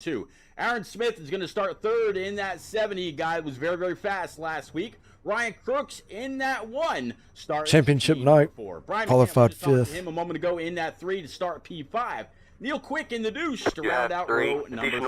2. Aaron Smith is going to start third in that 70. Guy was very, very fast last week. Ryan Crooks in that 1 start championship night. Qualified fifth. Him a moment ago in that 3 to start P5. Neil Quick in the deuce to round out row number 3.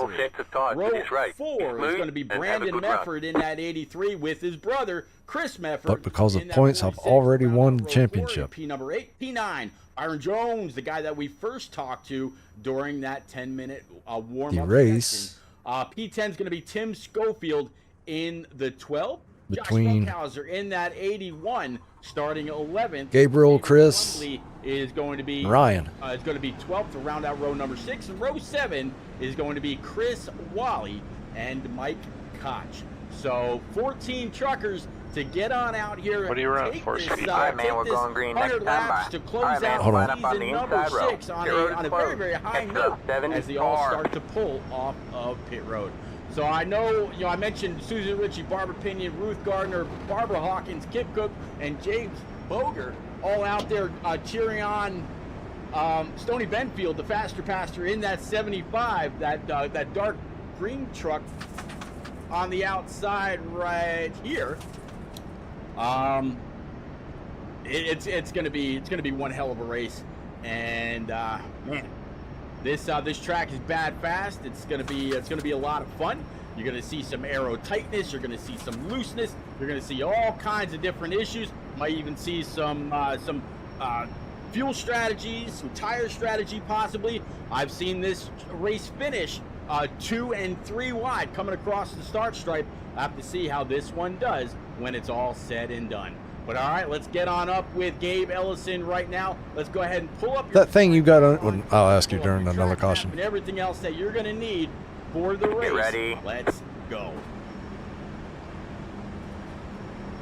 Row 4 is going to be Brandon Mefford in that 83 with his brother Chris Mefford. But because of points, I've already won the championship. P number 8, P9. Byron Jones, the guy that we first talked to during that 10-minute warm-up race. P10 is going to be Tim Schofield in the 12. Between Josh Funkhauser in that 81, starting 11th. Gabriel, Chris, is going to be Ryan. Is going to be 12th to round out row number 6, and row 7 is going to be Chris Wally and Mike Koch. So 14 truckers to get on out here. What do you run? 4 speed. All right, man, we're going green next time by. To close out season number 6 on a very, very high note as they all start to pull off of pit road. So I know, I mentioned Susan Ritchie, Barbara Pinion, Ruth Gardner, Barbara Hawkins, Kip Cook, and James Boger all out there cheering on Stoney Benfield, the faster pastor in that 75, that dark green truck on the outside right here. It's gonna be one hell of a race, and man, this track is bad fast. It's gonna be a lot of fun. You're gonna see some aero tightness. You're gonna see some looseness. You're gonna see all kinds of different issues. Might even see some fuel strategies, some tire strategy possibly. I've seen this race finish 2 and 3 wide coming across the start stripe. I have to see how this one does when it's all said and done. But all right, let's get on up with Gabe Ellison right now. Let's go ahead and pull up that thing you got on. I'll ask you during another caution. And everything else that you're going to need for the race. Get ready. Let's go.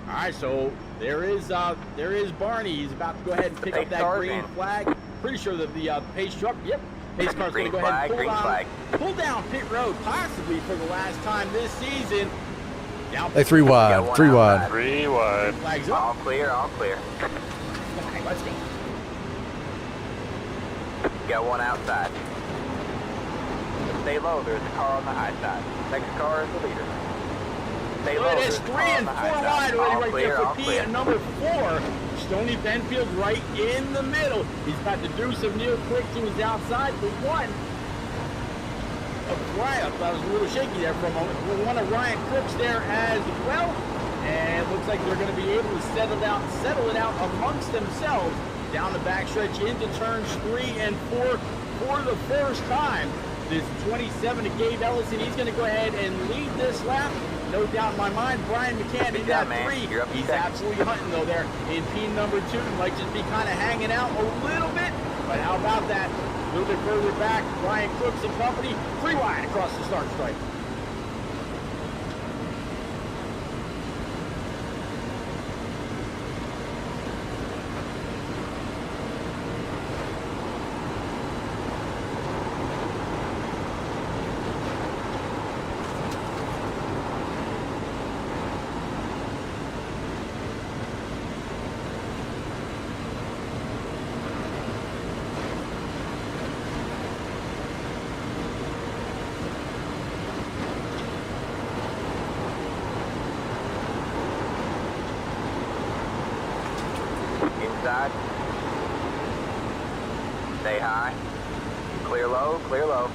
All right, so there is Barney. He's about to go ahead and pick up that green flag. Pretty sure that the pace truck. Yep. Pace car's going to go ahead and pull down pit road, possibly for the last time this season. Hey, 3 wide, 3 wide. 3 wide. Flags up. All clear, all clear. Okay, let's go. Got one outside. Stay low, there's a car on the high side. Next car is the leader. Stay low, It is 3 and 4 wide already right there for P at number 4. Stoney Benfield right in the middle. He's got the deuce of Neil Quick to his outside for 1. Ryan, I was a little shaky there for a moment. One of Ryan Crooks there as well. And it looks like they're going to be able to settle it out amongst themselves down the backstretch into turns 3 and 4 for the first time. This 27 to Gabe Ellison. He's going to go ahead and lead this lap. No doubt in my mind, Brian McCann in that 3. He's absolutely hunting, though, there in P number 2. Might just be kind of hanging out a little bit. But how about that? A little bit further back, Ryan Crooks and company, 3 wide across the start stripe. Inside. Stay high. Clear low, clear low.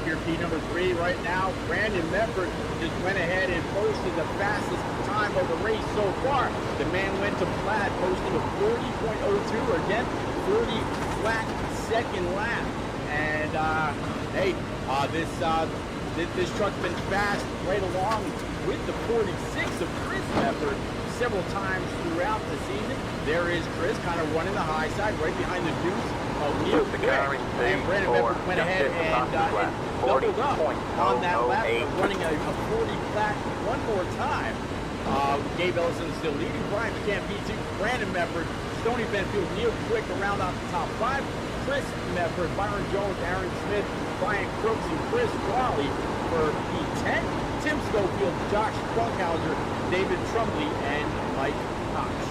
Here, P number 3 right now. Brandon Mefford just went ahead and posted the fastest time of the race so far. The man went to flat, posting a 40.02, again, 40 flat second lap. And hey, this truck's been fast right along with the 46 of Chris Mefford several times throughout the season. There is Chris kind of running the high side right behind the deuce of Neil Quick. And Brandon Mefford went ahead and doubled up on that lap, running a 40 flat one more time. Gabe Ellison still leading. Brian McCann P2, Brandon Mefford, Stoney Benfield, Neil Quick around out the top 5. Chris Mefford, Byron Jones, Aaron Smith, Brian Crooks, and Chris Wally for P10. Tim Schofield, Josh Funkhauser, David Trumley, and Mike Koch.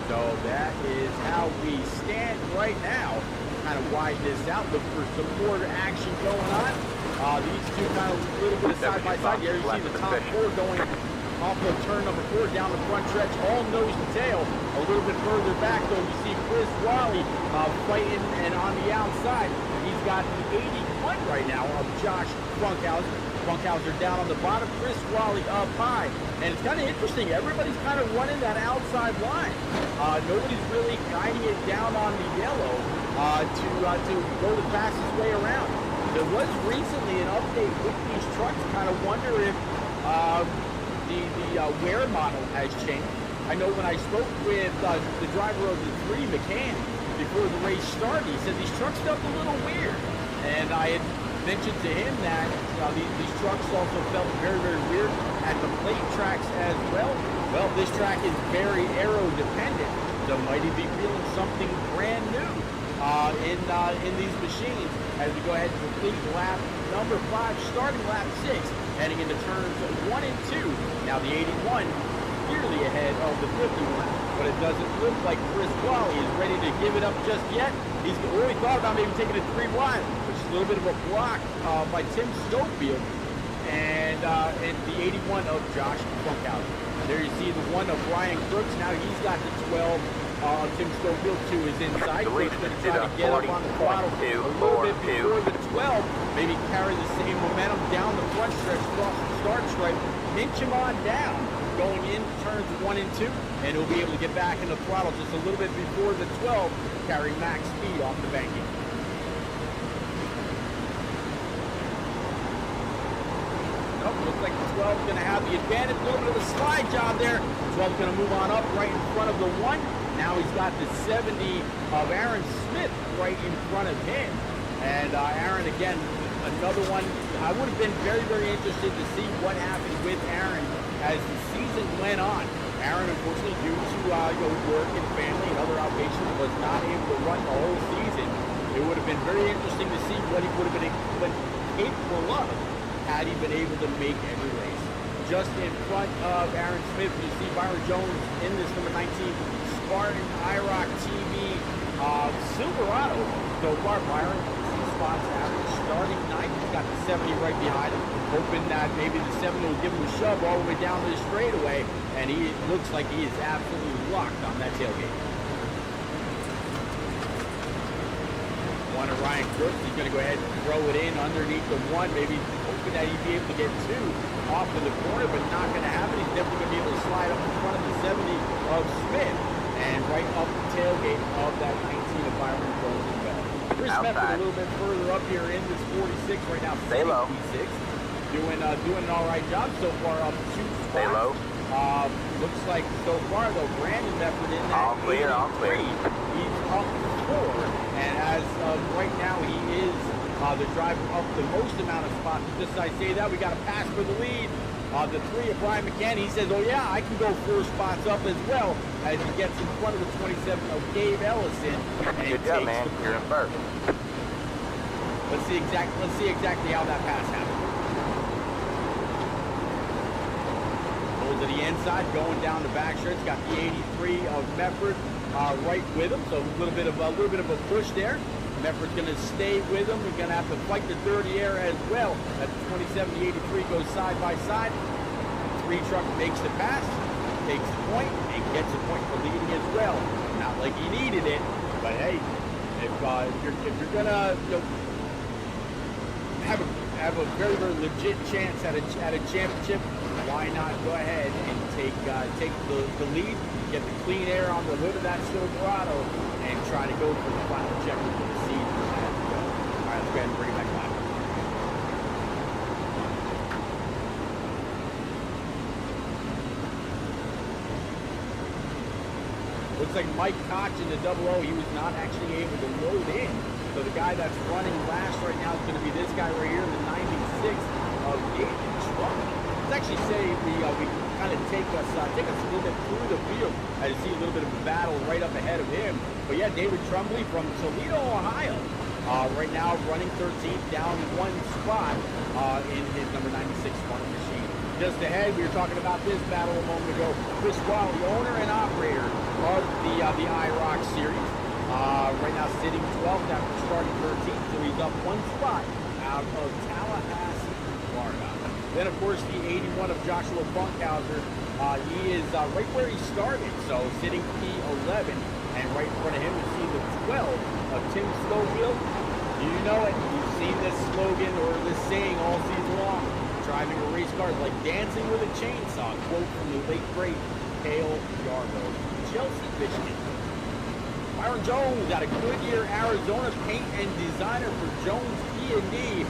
So that is how we stand right now kind of widen this out, look for some more action going on. These two kind of a little bit of side-by-side here. You see the top four going off of turn number 4 down the front stretch, all nose to tail. A little bit further back, though, you see Chris Wally fighting, and on the outside, he's got the 81 right now of Josh Funkhauser. Funkhauser down on the bottom, Chris Wally up high. And it's kind of interesting. Everybody's kind of running that outside line. Nobody's really guiding it down on the yellow to go the fastest way around. There was recently an update with these trucks. Kind of wonder if the wear model has changed. I know when I spoke with the driver of the 3 McCann before the race started, he said these trucks felt a little weird. And I had mentioned to him that these trucks also felt very, very weird at the plate tracks as well. Well, this track is very aero dependent, so might he be feeling something brand new in these machines as we go ahead and complete lap number 5, starting lap 6, heading into turns 1 and 2. Now the 81 clearly ahead of the 51, but it doesn't look like Chris Wally is ready to give it up just yet. He's really thought about maybe taking it 3 wide, which is a little bit of a block by Tim Schofield, and the 81 of Josh Funkhauser. There you see the 1 of Ryan Crooks. Now he's got the 12 of Tim Schofield to his inside. He's going to try to get up on the throttle a little bit before the 12, maybe carry the same momentum down the front stretch, cross the start stripe, pinch him on down, going in turns 1 and 2, and he'll be able to get back in the throttle just a little bit before the 12, carry max speed off the banking. Nope, looks like the 12 is going to have the advantage. A little bit of a slide job there. 12 is going to move on up right in front of the 1. Now he's got the 70 of Aaron Smith right in front of him. And Aaron, again, another one. I would have been very, very interested to see what happened with Aaron as the season went on. Aaron, unfortunately, due to work and family and other obligations, was not able to run the whole season. It would have been very interesting to see what he would have been capable of had he been able to make every race. Just in front of Aaron Smith, you see Byron Jones in this number 19 Spartan IROC TV Silverado. So far, Byron, 2 spots average, starting 9th. He's got the 70 right behind him, hoping that maybe the 70 will give him a shove all the way down to the straightaway, and he looks like he is absolutely locked on that tailgate. 1 of Ryan Crooks, he's going to go ahead and throw it in underneath the 1, maybe hoping that he'd be able to get 2 off of the corner, but not going to happen. He's definitely going to be able to slide up in front of the 70 of Smith, and right up the tailgate of that 19 of Byron Jones as well. Chris Smith a little bit further up here in this 46 right now. Stay low. Doing an all right job so far, up 2 spots. Stay low. Looks like so far though, Brandon Mefford in that all clear. He's up 4, and as of right now, he is the driver up the most amount of spots. Just as I say that, we got a pass for the lead. The 3 of Brian McCann, he says, oh yeah, I can go 4 spots up as well, as he gets in front of the 27 of Dave Ellison. And good job, man. You're in first. Let's see exactly how that pass happened. Goes to the inside, going down the back stretch. Got the 83 of Mefford right with him, so a little bit of a push there. Mefford's going to stay with him. We're going to have to fight the 30 air as well. At the 27, the 83 goes side by side. 3 truck makes the pass, takes the point, and gets a point for leading as well. Not like he needed it, but hey, if you're going to have a very, very legit chance at a championship, why not go ahead and take the lead, get the clean air on the hood of that Silverado, and try to go for the final checker for the season as we go. All right, let's go ahead and bring it back live. Looks like Mike Koch in the 00, he was not actually able to load in. So the guy that's running last right now is going to be this guy right here, the 96 of David Trumbull. Let's actually say we kind of take us a little bit through the field. I see a little bit of a battle right up ahead of him. But yeah, David Trumbull from Toledo, Ohio. Right now running 13th, down 1 spot in his number 96 Spartan machine. Just ahead, we were talking about this battle a moment ago. Chris Wally, owner and operator of the IROC series. Right now sitting 12th after starting 13th, so he's up one spot out of Tallahassee, Florida. Then, of course, the 81 of Joshua Funkhauser. He is right where he started, so sitting P11. And right in front of him, you see the 12 of Tim Schofield. You know it. You've seen this slogan or this saying all season long. Driving a race car is like dancing with a chainsaw. Quote from the late great Cale Yarborough, Chelsea, Michigan. Byron Jones out of Goodyear, Arizona, paint and designer for Jones E&D.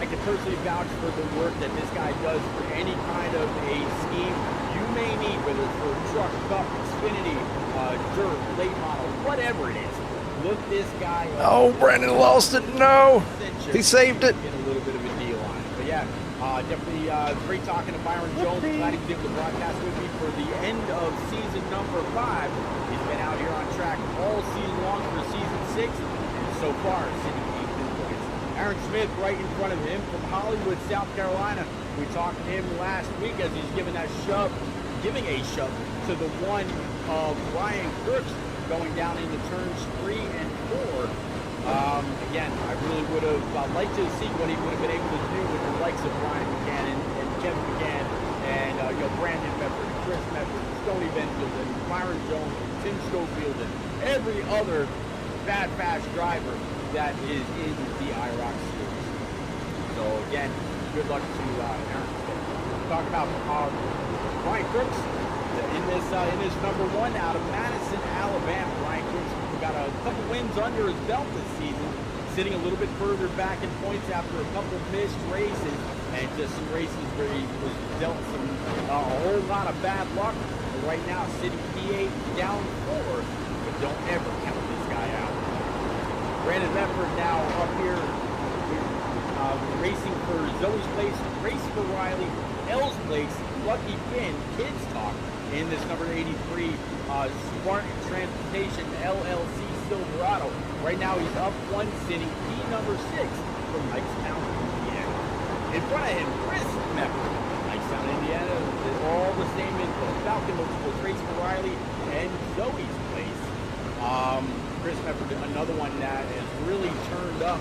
I can personally vouch for the work that this guy does for any kind of a scheme you may need, whether it's for a truck, cup, Xfinity, dirt, late model, whatever it is. Look this guy up. Oh, Brandon lost it. No. He saved it. Get a little bit of a deal on it. But yeah, definitely great talking to Byron Jones. Glad he was able to broadcast with me for the end of season number 5. He's been out here on track all season long for season 6, and so far sitting 8th points. Aaron Smith right in front of him from Hollywood, South Carolina. We talked to him last week as he's giving a shove to the one of Ryan Crooks going down into turns 3 and 4. Again, I really would have liked to see what he would have been able to do with the likes of Ryan McCann and Kevin McCann and Brandon Medford, Chris Medford, Stoney Benfield, and Byron Jones, and Tim Schofield, and every other fast driver that is in the IROC series. So again, good luck to Aaron Smith. Talk about Ryan Crooks in this number 1 out of Madison, Alabama. Ryan Crooks got a couple wins under his belt this season, sitting a little bit further back in points after a couple missed races, and just some races where he was dealt a whole lot of bad luck. But right now, sitting P8 down 4, but don't ever count this guy out. Brandon Medford now up here racing for Zoe's Place, Race for Riley, L's Place, Lucky Finn, Kids Talk in this number 83 Spartan Transportation LLC Silverado. Right now he's up one sitting P number 6 from Hightstown, Indiana. In front of him, Chris Medford, Hightstown, Indiana, all the same info. Falcon Motorsports, Race for Riley, and Zoe's Place. Chris Medford, another one that has really turned up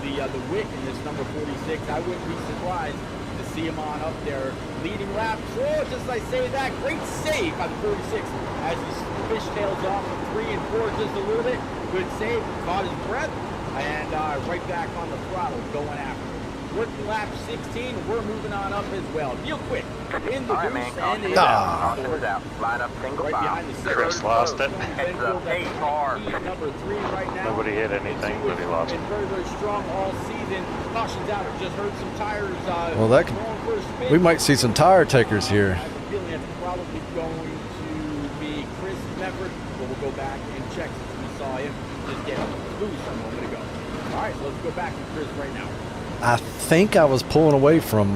the wick in this number 46. I wouldn't be surprised to see him on up there leading laps. Oh, just as I say that, great save by the 46 as he fishtails off of 3 and 4 just a little bit. Good save, caught his breath, and right back on the throttle going after it. Working lap 16, we're moving on up as well. Real quick, in the goose and in out. Line up single right file. behind the center. Chris lost it. Heads up, 8 car. Number 3 right now. Nobody hit anything, but he lost it. Been very, very strong all season. Cautions out. I've just heard some tires. Well, that can, going for a spin. we might see some tire takers here. I have a feeling it's probably going to be Chris Medford, but we'll go back and check since we saw him just get loose a moment ago. All right, so let's go back to Chris right now. I think I was pulling away from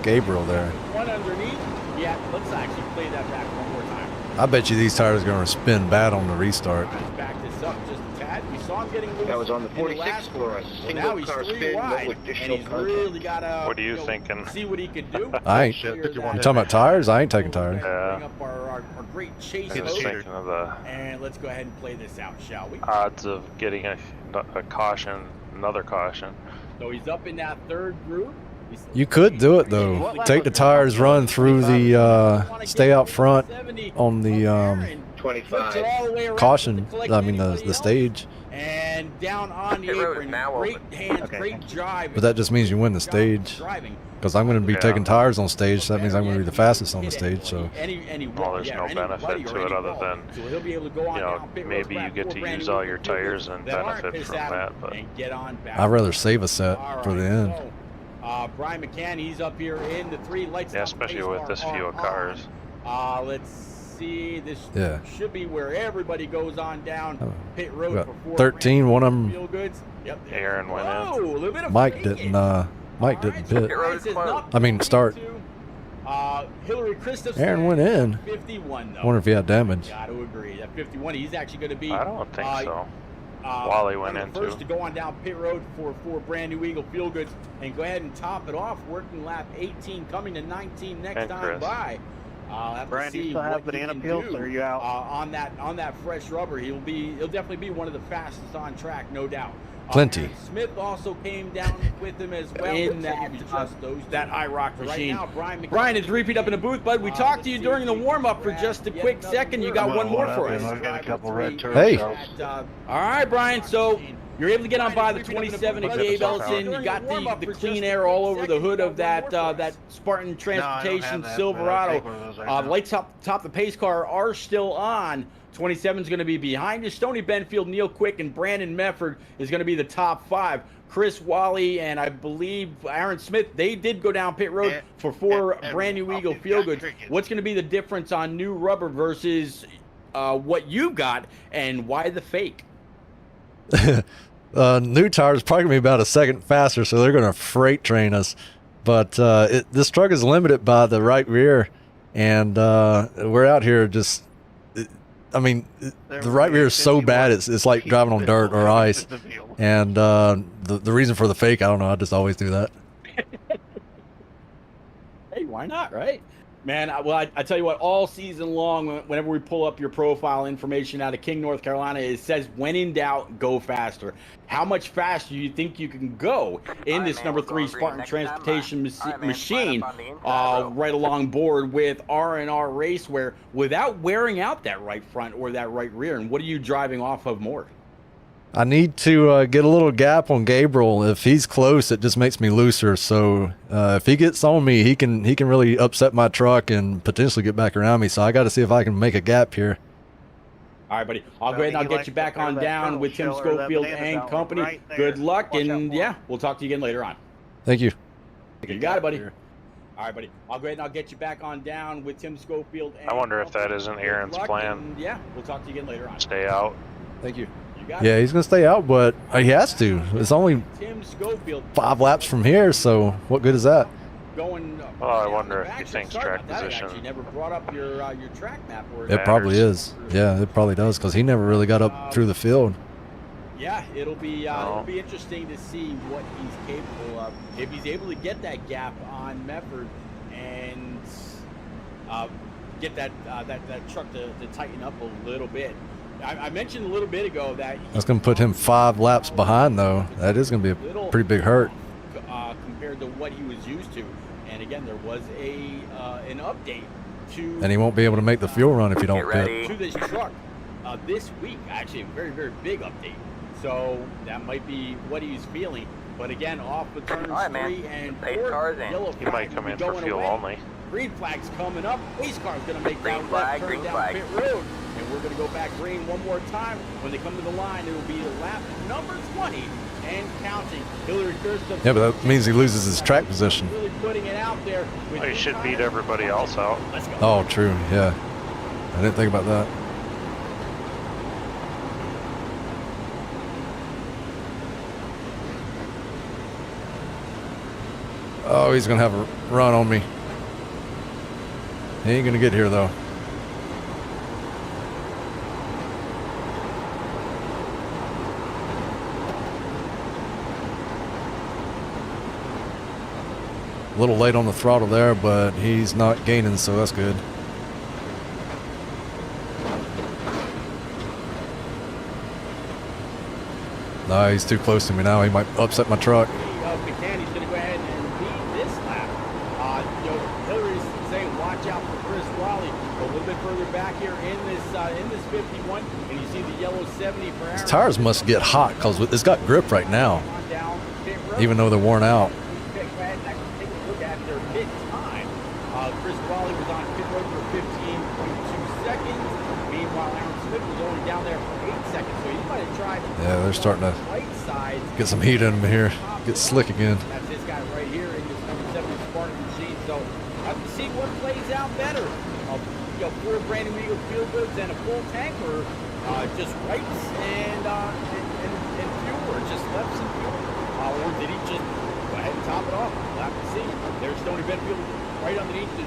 Gabriel there. One underneath. Yeah, let's actually play that back one more time. I bet you these tires are going to spin bad on the restart. Let's back this up just a tad. We saw him getting loose. That was on the 46 last for a now single he's car 3 spin, wide, no and additional he's contact. really got to What are you thinking? see what he could do. I ain't. Shit, You talking about tires? I ain't taking tires. Bring up our great chase I was mode, thinking of the and let's go ahead and play this out, shall we? odds of getting a caution, another caution. So he's up in that 3rd group. You could do it though. Take the tires, run through the stay out front on the 25. caution. I mean the stage. And down on the Pit road is apron, now great open. hands, Okay. great drive. But that just means you win the stage. Driving. Because I'm going to be Yeah. taking tires on stage, so that means I'm going to be the fastest on the stage. So Well, there's no benefit to it other than, so he'll be able to go on you know, down pit road, maybe you grab get 4 to brand use new all your Fields tires and that aren't benefit pissed from at that, him but and get on back. I'd rather save a set All for the right, end. so, Brian McCann, he's up here in the 3 lights. yeah, out, especially pace with car this few on. cars. Let's see. This Yeah. should be where everybody goes on down Oh, pit we road got for 4 13. One of them, Feel goods. Yep. there. Aaron went in. Whoa, a little bit of Mike braking. didn't. Mike didn't pit. Pit road is closed. I mean, start. Hillary Christopher. Aaron went in. 51 though. I wonder if he had damage. Got to agree. That 51, he's actually going to be. I don't think so. Wally went in, first too. to go on down pit road for brand new Eagle Feel Goods and go ahead and top it off. Working lap 18, coming to 19 next And time Chris. by. I'll have Brian, to do see you still have what he banana can peels, do, or are you out? on that fresh rubber. He'll definitely be one of the fastest on track, no doubt. Plenty. Aaron Smith also came down with him as well in that IROC machine. Right now, Brian is repeat up in the booth, bud. We talked to you during the warm-up for just a quick second. You got one more for us. I've got a couple red turtles. Hey. All right, Brian. So you're able to get on by the 27 at Gabe Ellison. You got the clean air all over the hood of that Spartan Transportation Silverado. Lights top the pace car are still on. 27 is going to be behind you. Stoney Benfield, Neil Quick, and Brandon Mefford is going to be the top 5. Chris Wally and I believe Aaron Smith, they did go down pit road for 4 brand new Eagle Feel Goods. What's going to be the difference on new rubber versus what you got, and why the fake? New tires probably gonna be about a second faster, so they're gonna freight train us. But this truck is limited by the right rear, and we're out here just. I mean, the right rear is so bad, it's like driving on dirt or ice. And the reason for the fake, I don't know. I just always do that. Hey, why not, right? Man, I tell you what, all season long, whenever we pull up your profile information out of King, North Carolina, it says, when in doubt, go faster. How much faster do you think you can go in this number 3 Spartan Transportation machine right along board with R&R Racewear without wearing out that right front or that right rear? And what are you driving off of more? I need to get a little gap on Gabriel. If he's close, it just makes me looser. So if he gets on me, he can really upset my truck and potentially get back around me. So I got to see if I can make a gap here. All right, buddy. I'll go ahead and I'll get you back on down with Tim Schofield and company. Good luck, and yeah, we'll talk to you again later on. Thank you. You got it, buddy. All right, buddy. I'll go ahead and I'll get you back on down with Tim Schofield and I wonder if that isn't Aaron's plan. Yeah, we'll talk to you again later on. Stay out. Thank you. Yeah, he's going to stay out, but he has to. It's only Tim Schofield 5 laps from here, so what good is that? Going. Well, I wonder if he thinks track I position. actually never brought up your track map. It probably is. Yeah, it probably does, because he never really got up through the field. Yeah, it'll be interesting to see what he's capable of. If he's able to get that gap on Mefford and get that truck to tighten up a little bit. I mentioned a little bit ago that that's going to put him 5 laps behind, though. That is going to be a pretty big hurt compared to what he was used to. And again, there was an update to. And he won't be able to make the fuel run if you don't pit. To this truck this week. Actually, a very, very big update. So that might be what he's feeling. But again, off the turns 3 and 4, yellow He might come in for fuel only. Green flag's coming up. Pace car's going to make that left turn down pit road. And we're going to go back green one more time. When they come to the line, it will be lap number 20 and counting. Hillary Kirsten. Yeah, but that means he loses his track position. Really putting it out there. Well, he should beat everybody else out. Let's go. Oh, true. Yeah. I didn't think about that. Oh, he's going to have a run on me. He ain't going to get here, though. A little late on the throttle there, but he's not gaining, so that's good. No, he's too close to me now. He might upset my truck. McCann, he's going to go ahead and lead this lap. Hillary's saying watch out for Chris Wally. A little bit further back here in this 51, and you see the yellow 70 for Aaron. His tires must get hot because it's got grip right now, even though they're worn out. Chris Wally was on pit road for 15.2 seconds. Meanwhile, Aaron Smith was only down there for 8 seconds. So he might have tried. Yeah, they're starting to right side. get some heat in them here. Get slick again. That's this guy right here in this number 7 Spartan machine. So I have to see what plays out better. 4 brand new Eagle Feel Goods and a full tank, or just rights and fuel, or just lefts and fuel. Or did he just go ahead and top it off? We'll have to see. There's Stoney Benfield. Right underneath the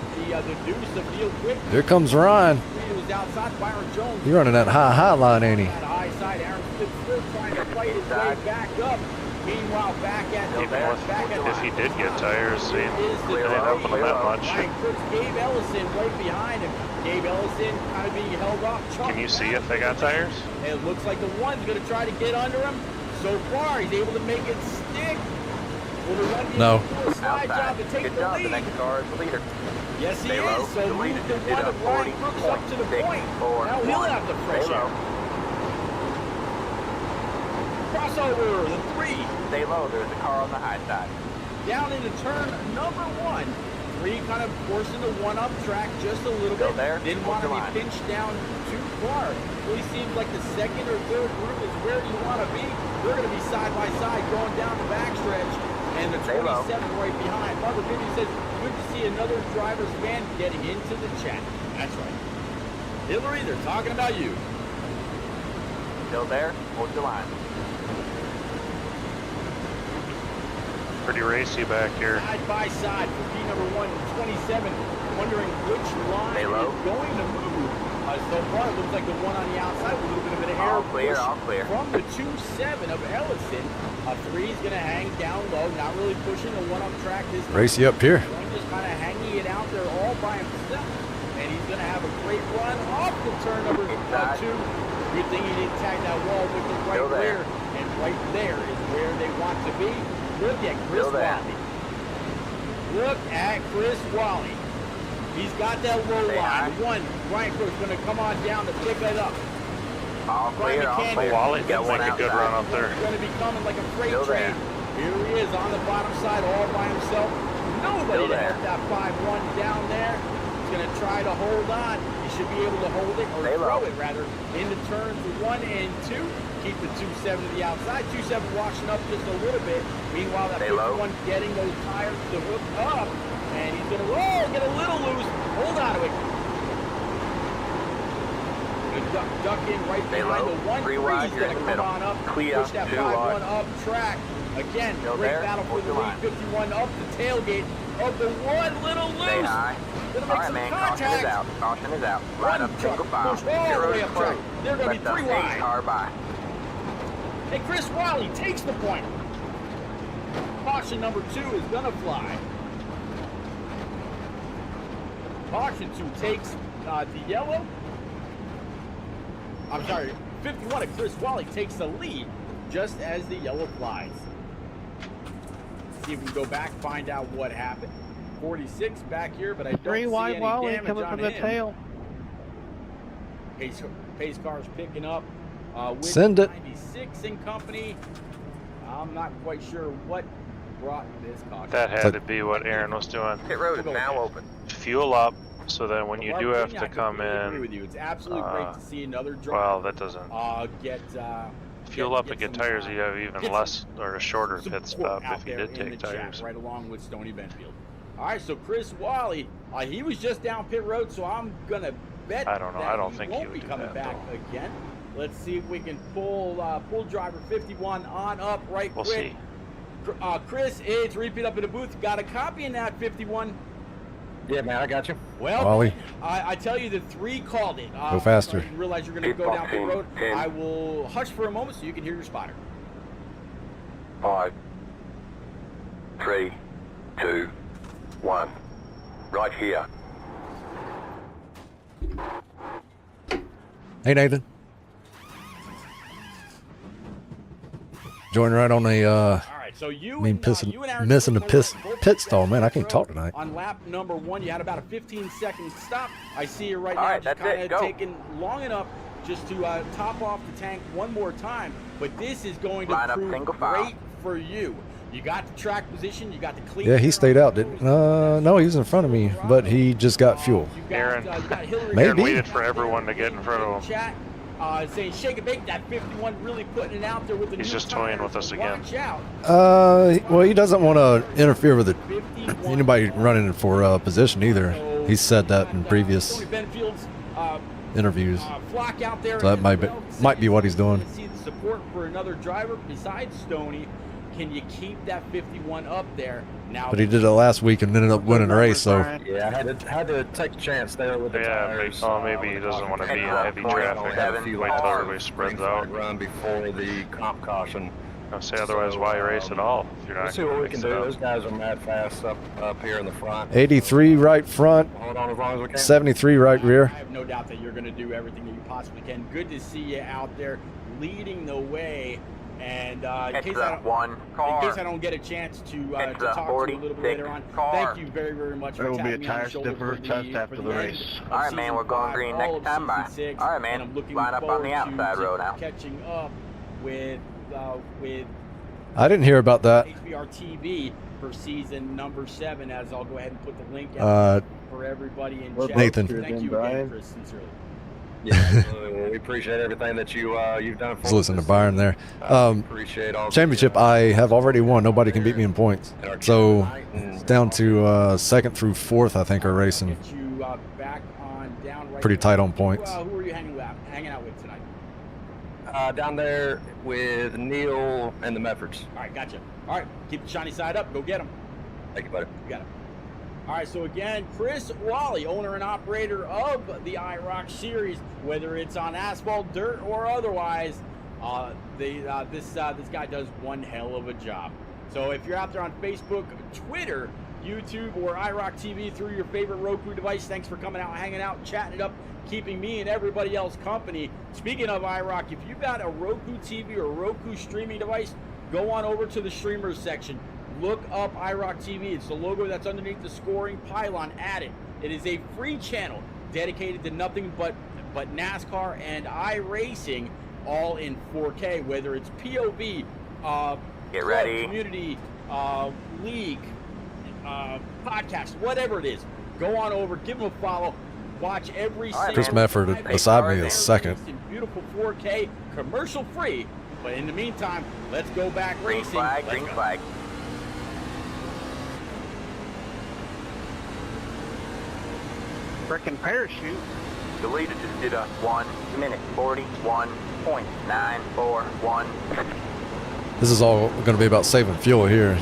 deuce of Neil Quick. Here comes Ryan. He was outside. Byron Jones. You're running that high line, ain't he? That high side. Aaron Smith still trying to fight his way back up. Meanwhile, back at the Even if he did get tires, he is the didn't help him that much. Ryan Crooks, Gabe Ellison right behind him. Gabe Ellison kind of being held off. Can you see if they got tires? And it looks like the one's going to try to get under him. So far, he's able to make it stick. Will the one No. do a slide job to take Good the job. lead? The next car is the leader. Yes, he Stay is. low. So The move leader the did one a of Ryan Crooks up to the 40.6 point. for Now he'll one. have the fresh Stay air. low. Crossover, the 3. Stay low. There's a car on the high side. Down into turn number 1. 3 kind of forcing the one up track just a little Go bit. there. Didn't Hold want to the be line. pinched down too far. Really seems like the second or third group is where you want to be. They're going to be side by side going down the backstretch. And the Stay low. 27 right behind. Mother Vivian says, good to see another driver's fan getting into the chat. That's right. Hillary, they're talking about you. Still there. Hold the line. Pretty racy back here. Side by side for P number 127, wondering which line Stay low. is going to move. So far, it looks like the one on the outside with a little bit of an air All clear. push All clear. from the 2-7 of Ellison. A 3 is going to hang down low, not really pushing the one up track this time. Racy up here. One just kind of hanging it out there all by himself. And he's going to have a great run off the turn number 2. Good thing he didn't tag that wall with the right Still there. rear. And right there is where they want to be. Look at Chris Still there. Wally. Look at Chris Wally. He's got that low Stay high. line. One, Ryan Crooks going to come on down to pick it up. All clear. All Brian clear. Wally Got can one make a good outside. run up there. He's going to be coming like a freight Still train. there. Here he is on the bottom side all by himself. Nobody Still to there. help that 5-1 down there. He's going to try to hold on. He should be able to hold it, or Stay throw low. it rather, into turns 1 and 2. Keep the 2-7 to the outside. 2-7 washing up just a little bit. Meanwhile, that Stay low. 51 getting those tires to hook up. And he's going to roll, get a little loose. Hold on to it. Gonna duck in right Stay behind low. the 1-3. 3 wide, He's you're going in to the come middle. on up. Clear, Push that 2 5-1 wide. up track. Again, Still great there. battle for Hold the the lead. line. 51 up the tailgate of the one little Stay loose. high. Gonna All make right, some man. Caution is contact. out. Caution is out. One Line up truck single file. pushed all the Zero's way up track. closed. They're gonna be Let the 3 stage wide. car by. And Chris Wally takes the point. Caution number 2 is gonna fly. Caution 2 takes the yellow. I'm sorry, 51 of Chris Wally takes the lead just as the yellow flies. See if we can go back, find out what happened. 46 back here, but I don't 3 see wide any Wally damage coming on from the him. tail. Pace car's picking up with Send it. 96 and company. I'm not quite sure what brought this caution. That had to be what Aaron was doing. Pit road is now open. Fuel up, so then when you do Barbara, have I to come completely agree in, with you. It's absolutely great to see another well, driver that doesn't. get Fuel up and some, get tires, you have even get less or a shorter pit support stop out if you there did in take the chat, tires. right along with Stoney Benfield. All right, so Chris Wally, he was just down pit road, so I'm gonna bet I don't know. that I don't he think won't he would be do coming that, back though. again. Let's see if we can pull driver 51 on up right We'll quick. see. Chris, it's repeat up in the booth. Got a copy in that 51. Yeah, man, I got you. Well, Wally. I tell you, the 3 called it. Go faster. I didn't realize you're going to go down the road. I will hush for a moment so you can hear your spotter. 5, 3, 2, 1. Right here. Hey, Nathan. Join right on the, All right, so you I mean, and, you and Aaron missing the both pit stall, man. I can't road. talk tonight. On lap number 1, you had about a 15-second stop. I see you right All now, right, just that's it, kind go. of taking long enough just to top off the tank one more time. But this is going to Line up prove single file. great for you. You got the track position. You got the clean. Yeah, he stayed out, didn't? No, he was in front of me, but he just got fuel. You got, Aaron. you got Hillary Maybe. Aaron waited for everyone to get in front of him. Chat, saying shake and bake. That 51 really putting it out there with the He's new just toying tires. with us again. Watch out. Well, he doesn't want to interfere with 51. anybody running for position either. He said that in previous Tony Benfield's interviews. flock out there. So that as might be what he's doing. To see the support for another driver besides Stoney. Can you keep that 51 up there now? But he did it last week and ended up winning the race, so Yeah, I had to take a chance there with the Yeah, tires. maybe he doesn't want to be in heavy Point traffic. seven Wait till everybody spreads out. Run before the comp caution. I'll say otherwise, why race at all if you're not Let's see what gonna we can mix do. it up? Those guys are mad fast up here in the front. 83 right front, Hold on as long as we can. 73 right I rear. have no doubt that you're going to do everything that you possibly can. Good to see you out there leading the way. And in case I don't get a chance to talk to you a little bit later on, thank you very, very much for tapping me on the shoulder for the race. All right, man, we're going green next time. Bye. All right, man, I'm looking line up on the outside road now. Catching up with I didn't hear about that. HBR TV for season number 7. As I'll go ahead and put the link out for everybody in chat. Nathan. Thank you again, Chris, sincerely. Yeah, we appreciate everything that you've done for us. Just listen to Byron there. Appreciate all Championship, I have already won. Nobody can beat me in points. So it's down to 2nd through 4th, I think, are racing. Get you back on down right Pretty now. tight on points. Who are you hanging out with tonight? down there with Neil and the Meffords. All right, gotcha. All right, keep the shiny side up. Go get them. Thank you, buddy. You got it. All right, so again, Chris Wally, owner and operator of the IROC series, whether it's on asphalt, dirt, or otherwise, this guy does one hell of a job. So if you're out there on Facebook, Twitter, YouTube, or IROC TV through your favorite Roku device, thanks for coming out, hanging out, chatting it up, keeping me and everybody else company. Speaking of IROC, if you've got a Roku TV or a Roku streaming device, go on over to the streamers section. Look up IROC TV. It's the logo that's underneath the scoring pylon. Add it. It is a free channel dedicated to nothing but NASCAR and iRacing, all in 4K. Whether it's POV, Get ready. community, league, podcast, whatever it is, go on over, give them a follow, watch every single. Chris Mefford live beside me event is second. in beautiful 4K, commercial free. But in the meantime, let's go back Green racing. flag, Let's green go. flag. Frickin' parachute. Deleted just did a 1 minute 41.941. This is all going to be about saving fuel here.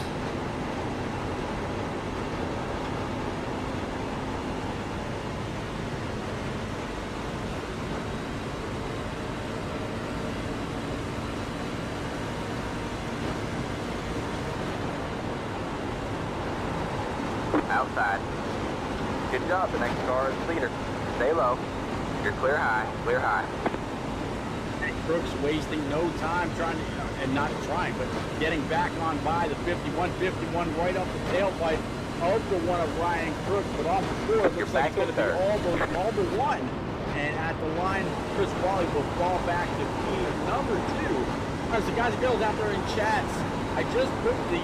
Outside. Good job, the next car is leader. Stay low. You're clear high, clear high. And Crooks wasting no time trying to, and not trying, but getting back on by the 51 right up the tailpipe of the one of Ryan Crooks, but off the floor, it looks like it's going to be all but one. And at the line, Chris Wally will fall back to number 2. All right, so guys and girls out there in chats, I just put the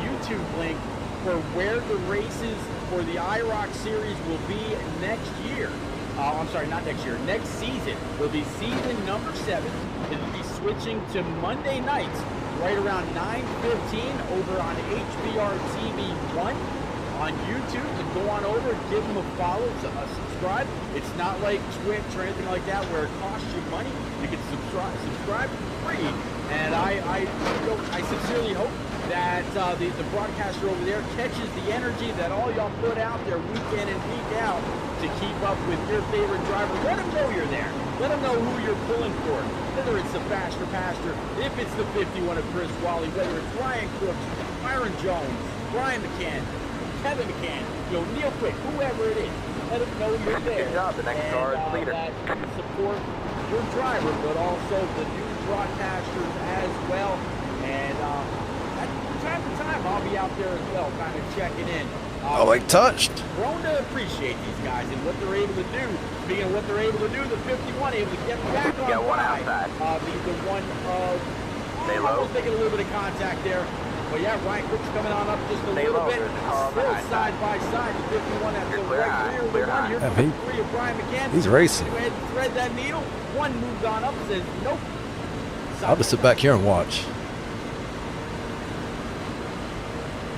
YouTube link for where the races for the IROC series will be next year. I'm sorry, not next year. Next season will be season number 7. It'll be switching to Monday nights, right around 9:15 over on HBR TV 1 on YouTube. So go on over, give them a follow, subscribe. It's not like Twitch or anything like that where it costs you money. You can subscribe for free. And I sincerely hope that the broadcaster over there catches the energy that all y'all put out there week in and week out to keep up with your favorite driver. Let them know you're there. Let them know who you're pulling for. Whether it's the faster pastor, if it's the 51 of Chris Wally, whether it's Ryan Crooks, Byron Jones, Brian McCann, Kevin McCann, Neil Quick, whoever it is. Let them know you're there. Good job, the next car is leader. That you support your driver, but also the new broadcasters as well. And time to time, I'll be out there as well, kind of checking in. Oh, he touched. Grown to appreciate these guys and what they're able to do. Speaking of what they're able to do, the 51 able to get back on Got one by. outside. The one of... Stay low. Almost making a little bit of contact there. But yeah, Ryan Crooks coming on up just a Stay little low. bit. There's a car on the Still high side by side. The 51 at the You're clear right high, rear. clear The one high. here Yeah, from the 3 of Brian McCann. He's racing. Go ahead and thread that needle. One moves on up and says, nope. I'll just sit back here and watch.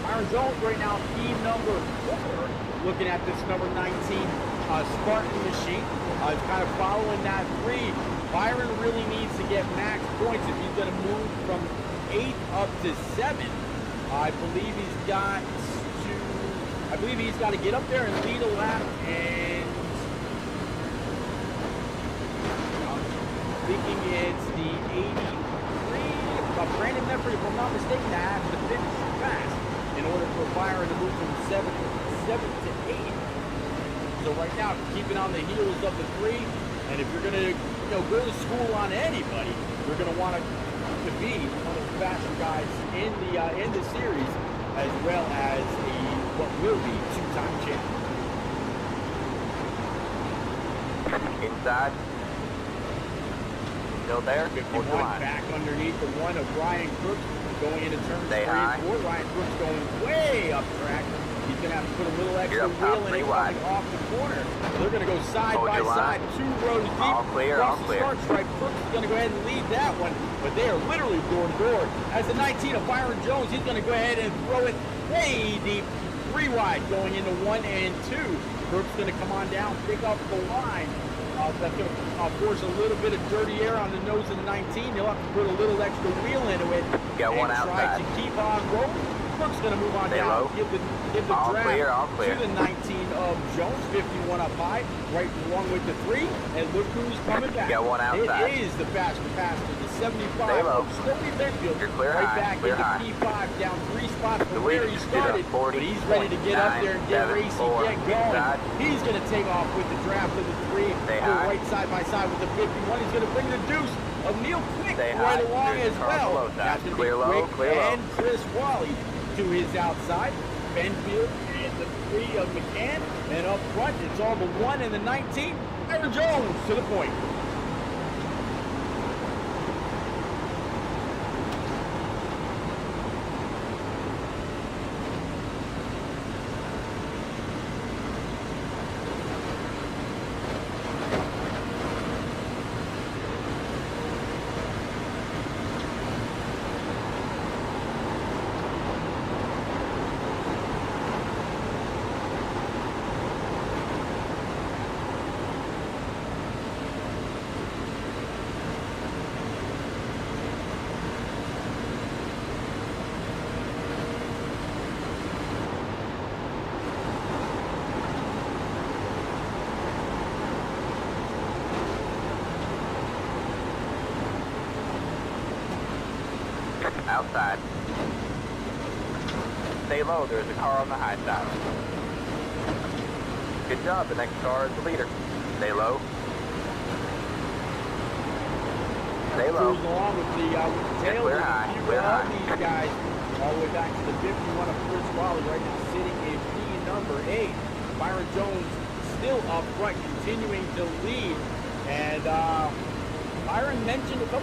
Byron Jones right now, team number 4, looking at this number 19 Spartan machine. It's kind of following that 3. Byron really needs to get max points if he's going to move from 8 up to 7. I believe he's got to get up there and lead a lap, and I'm thinking it's the 83. Brandon Mefford, if I'm not mistaken, has to finish fast in order for Byron to move from 7 to 8. So right now, keeping on the heels of the 3, and if you're going to go to school on anybody, you're going to want to be one of the faster guys in the series, as well as what will be 2-time champion. Inside. Still there. 51 back underneath the one of Ryan Crooks going into turns 3 and 4. Ryan Crooks going way up track. He's going to have to put a little extra wheel in it coming off the corner. They're going to go side by side, 2 rows deep. All clear, all the clear. start stripe. Crooks is going to go ahead and lead that one, but they are literally door to door. As the 19 of Byron Jones, he's going to go ahead and throw it way deep, 3 wide going into 1 and 2. Crooks going to come on down, pick up the line. That's going to force a little bit of dirty air on the nose of the 19. He'll have to put a little extra wheel into it Got one and try outside. to keep on rolling. Crooks going to move on Stay down, low. give the All draft clear, all clear. to the 19 of Jones, 51 up high, right along with the 3, and look who's coming back. Got one outside. It is the faster pastor, the 75 Stay low. of Stony Benfield, You're clear right high, back clear into high. P5, down 3 spots from The where lead he is started, 40, but he's ready to get up there and get 9, racy, 7, 4, get going. inside. He's going to take off with the draft of the 3, Stay go high. right side by side with the 51. He's going to bring the deuce of Neil Quick Stay right high. along There's as the car well. below side. That's going to Clear be low, Quick clear low. and Chris Wally to his outside. Benfield and the 3 of McCann, and up front it's all the 1 and the 19. Byron Jones to the point. Outside. Stay low, there's a car on the high side. Good job, the next car is the leader. Stay low. Stay low. Cruising along with the tails clear of high, a few clear of high. these guys, all the way back to the 51 of Chris Wally, right now sitting in P number 8. Byron Jones still up front, continuing to lead. And Byron mentioned a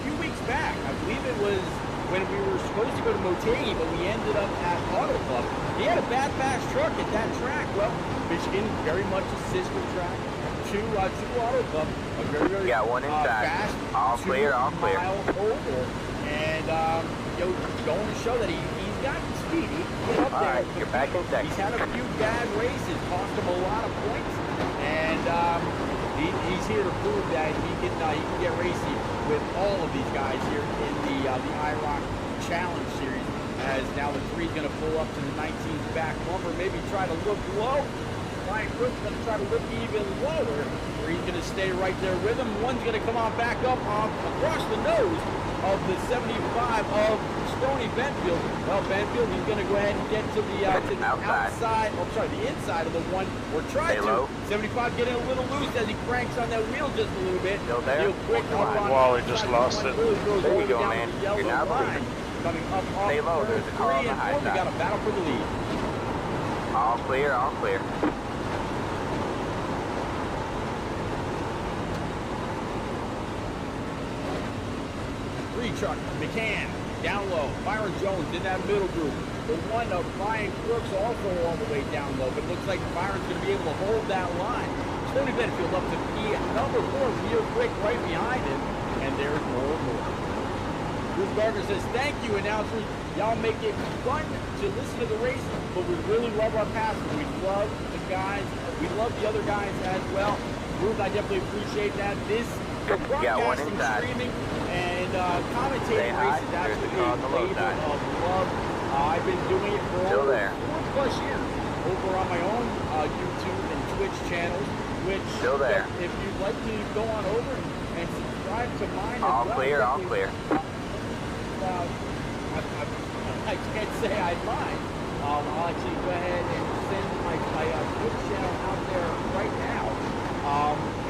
few weeks back, I believe it was when we were supposed to go to Motegi, but we ended up at Auto Club. He had a bad fast truck at that track. Well, Michigan, very much a sister track to Auto Club. A very, very Got one inside. fast, All clear, all clear. 2 miles over. And, going to show that he's got speed. He can get up All there. right, you're back in second. He's had a few bad races, cost him a lot of points. And he's here to prove that he can get racy with all of these guys here in the IROC Challenge Series. As now the 3's going to pull up to the 19's back bumper, maybe try to look low. Ryan Crooks going to try to look even lower, or he's going to stay right there with him. One's going to come on back up across the nose of the 75 of Stony Benfield. Well, Benfield, he's going to go ahead and get to the outside, the inside of the 1, or try Stay to. low. 75 getting a little loose as he cranks on that wheel just a little bit. Still there. Real quick, Hold up on on. Wally the just outside, lost one it. really goes There you all the way go, down man. to the yellow You're now line. leading. Coming up off Stay low. There's a car on 3 the and high 4, we side. got a battle for the lead. All clear, all clear. 3 truck, McCann, down low. Byron Jones in that middle group. The 1 of Ryan Crooks also all the way down low, but it looks like Byron's going to be able to hold that line. Stony Benfield up to P number 4, real quick right behind him, and there's more and more. Bruce Gardner says, thank you, announcers. Y'all make it fun to listen to the race, but we really love our passers. We love the guys. We love the other guys as well. Bruce, I definitely appreciate that. This broadcasting, streaming, and commentating races actually a labor of love. I've been doing it for over 4+ years over on my own YouTube and Twitch channels, which if you'd like to go on over and subscribe to mine as well. All clear, all clear. I can't say I mind. I'll actually go ahead and send my Twitch channel out there right now.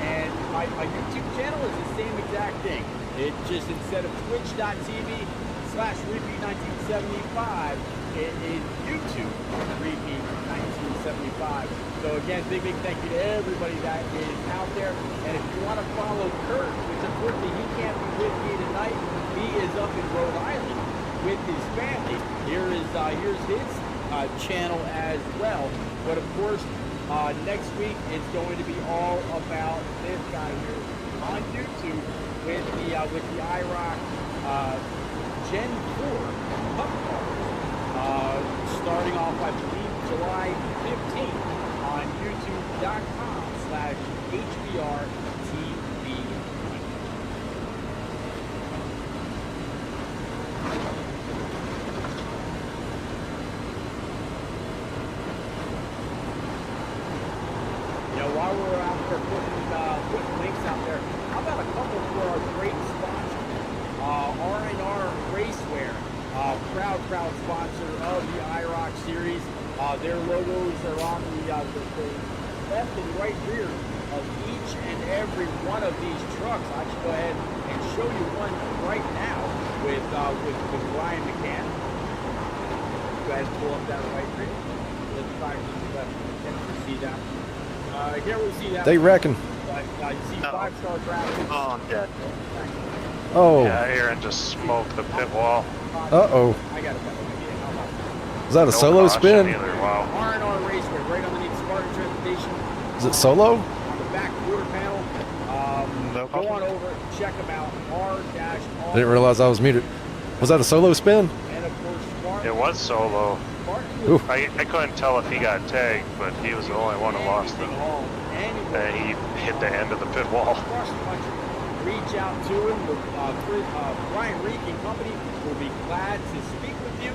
And my YouTube channel is the same exact thing. It just, instead of twitch.tv/repeat1975, it is YouTube repeat 1975. So again, big thank you to everybody that is out there. And if you want to follow Kurt, which unfortunately he can't be with me tonight, he is up in Rhode Island with his family. Here's his channel as well. But of course, next week it's going to be all about this guy here on YouTube with the IROC Gen 4 Cup cars. Starting off, I believe, July 15th on youtube.com/HBRTV. While we're out there putting links out there, how about a couple for our great sponsors? R&R Racewear, proud sponsor of the IROC series. Their logos are on the left and right rear of each and every one of these trucks. I'll actually go ahead and show you one right now with Ryan McCann. Go ahead and pull up that right rear. Let's try to see that. Here we see that. They reckon. But, you see 5-star graphics. Oh, I'm dead. Oh. Yeah, Aaron just smoked the pit wall. Uh-oh. I got a better idea. How about Was that a No solo caution spin? Either. Wow. R&R Raceway, right underneath Spartan Transportation. Is it solo? On the back quarter panel. No Go caution. on over, check them out. R-R. I didn't realize I was muted. Was that a solo spin? And of course, Spartan. It was solo. Spartan Ooh. I couldn't tell if he got tagged, but he was the only one who lost them. And he hit the end of the pit wall. Across the country. Reach out to him. Brian Reek and company will be glad to speak with you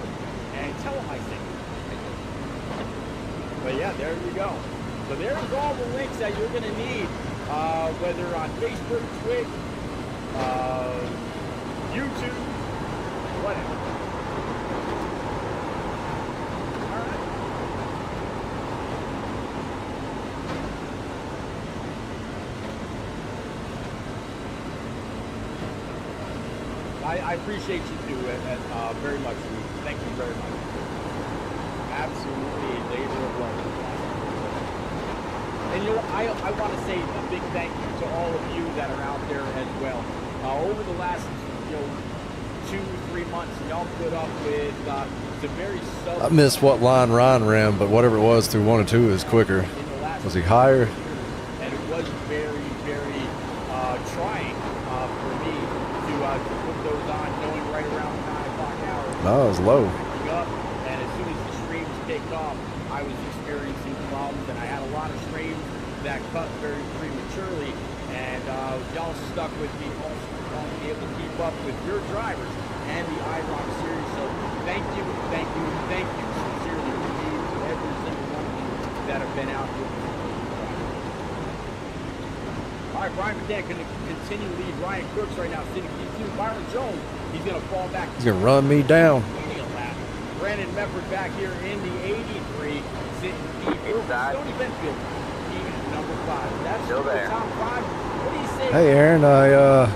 and tell him I sent you. But yeah, there you go. So there's all the links that you're going to need, whether on Facebook, Twitch, YouTube, whatever. All right. I appreciate you too, very much. Thank you very much. Absolutely a labor of love. And I want to say a big thank you to all of you that are out there as well. Over the last 2-3 months, y'all put up with some very I missed what line Ryan ran, but whatever it was through 1 and 2 is quicker. Was he higher? And it was very trying for me to put those on, going right around 9 o'clock hours. No, it was low. Up, and as soon as the streams kicked off, I was experiencing problems, and I had a lot of streams that cut very prematurely, and y'all stuck with me, also be able to keep up with your drivers and the IROC series. So thank you sincerely indeed to every single one of you that have been out with me. All right, Brian McCann going to continue to lead Ryan Crooks right now, sitting Q2. Byron Jones, he's going to fall back. He's going to run me down. Brandon Mefford back here in the 83, sitting Inside. Stony Benfield, team number 5. That's Still there. The top 5. What do you say? Hey, Aaron, I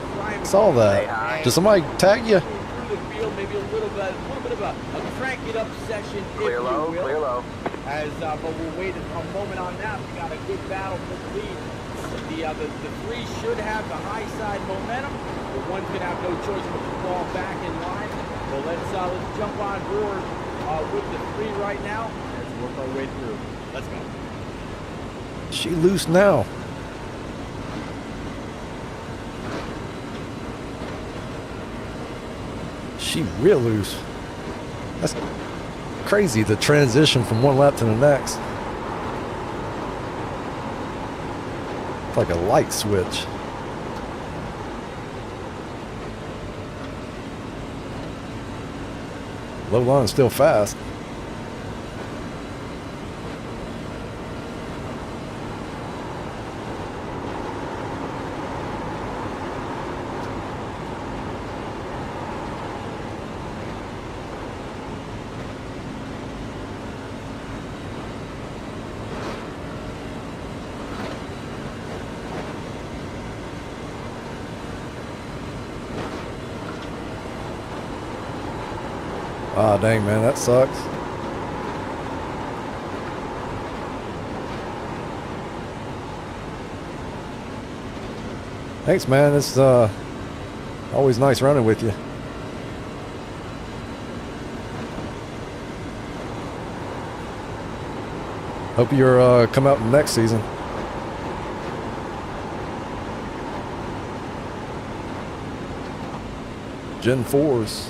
saw Say that. hi. Did somebody tag you? Through the field, maybe a little bit of a crank it up session, Clear if low, you will. clear low. But we'll wait a moment on that. We got a good battle for the lead. The 3 should have the high side momentum. The 1's going to have no choice but to fall back in line. So let's jump on board with the 3 right now. Let's work our way through. Let's go. She loose now. She real loose. That's crazy, the transition from one lap to the next. It's like a light switch. Low line still fast. Ah, dang, man, that sucks. Thanks, man. It's always nice running with you. Hope you're come out next season. Gen 4s.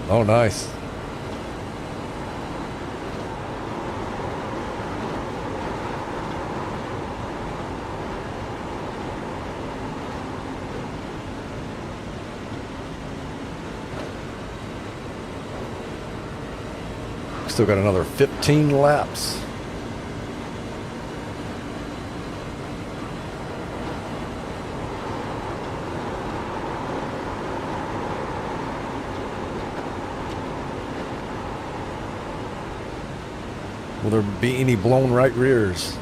Oh, nice. Still got another 15 laps. Will there be any blown right rears?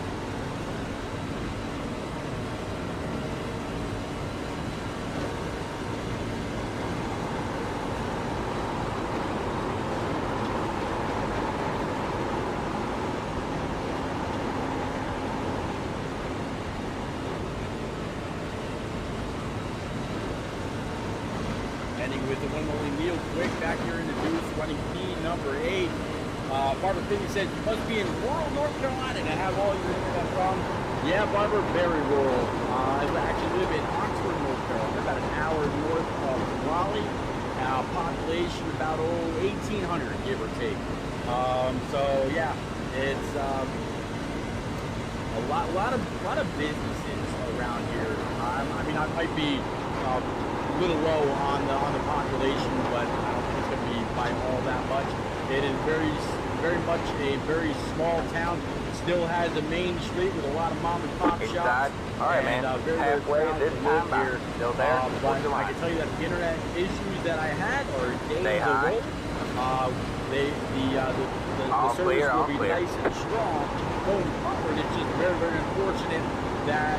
Ending with the one and only Neil Quick back here in the deuce, running P number 8. Barbara Finney says, you must be in rural North Carolina to have all your internet from. Yeah, Barbara, very rural. I actually live in Oxford, North Carolina, about an hour north of Raleigh. Population about 1,800, give or take. So yeah, it's a lot of businesses around here. I mean, I might be a little low on the population, but I don't think it's going to be by all that much. It is very much a very small town. Still has a main street with a lot of mom and pop shops. All right, and, man. very Halfway proud this to live time here. Still there? But I can tell you that the internet issues that I had are days old. The service will be nice and strong going forward. It's just very unfortunate that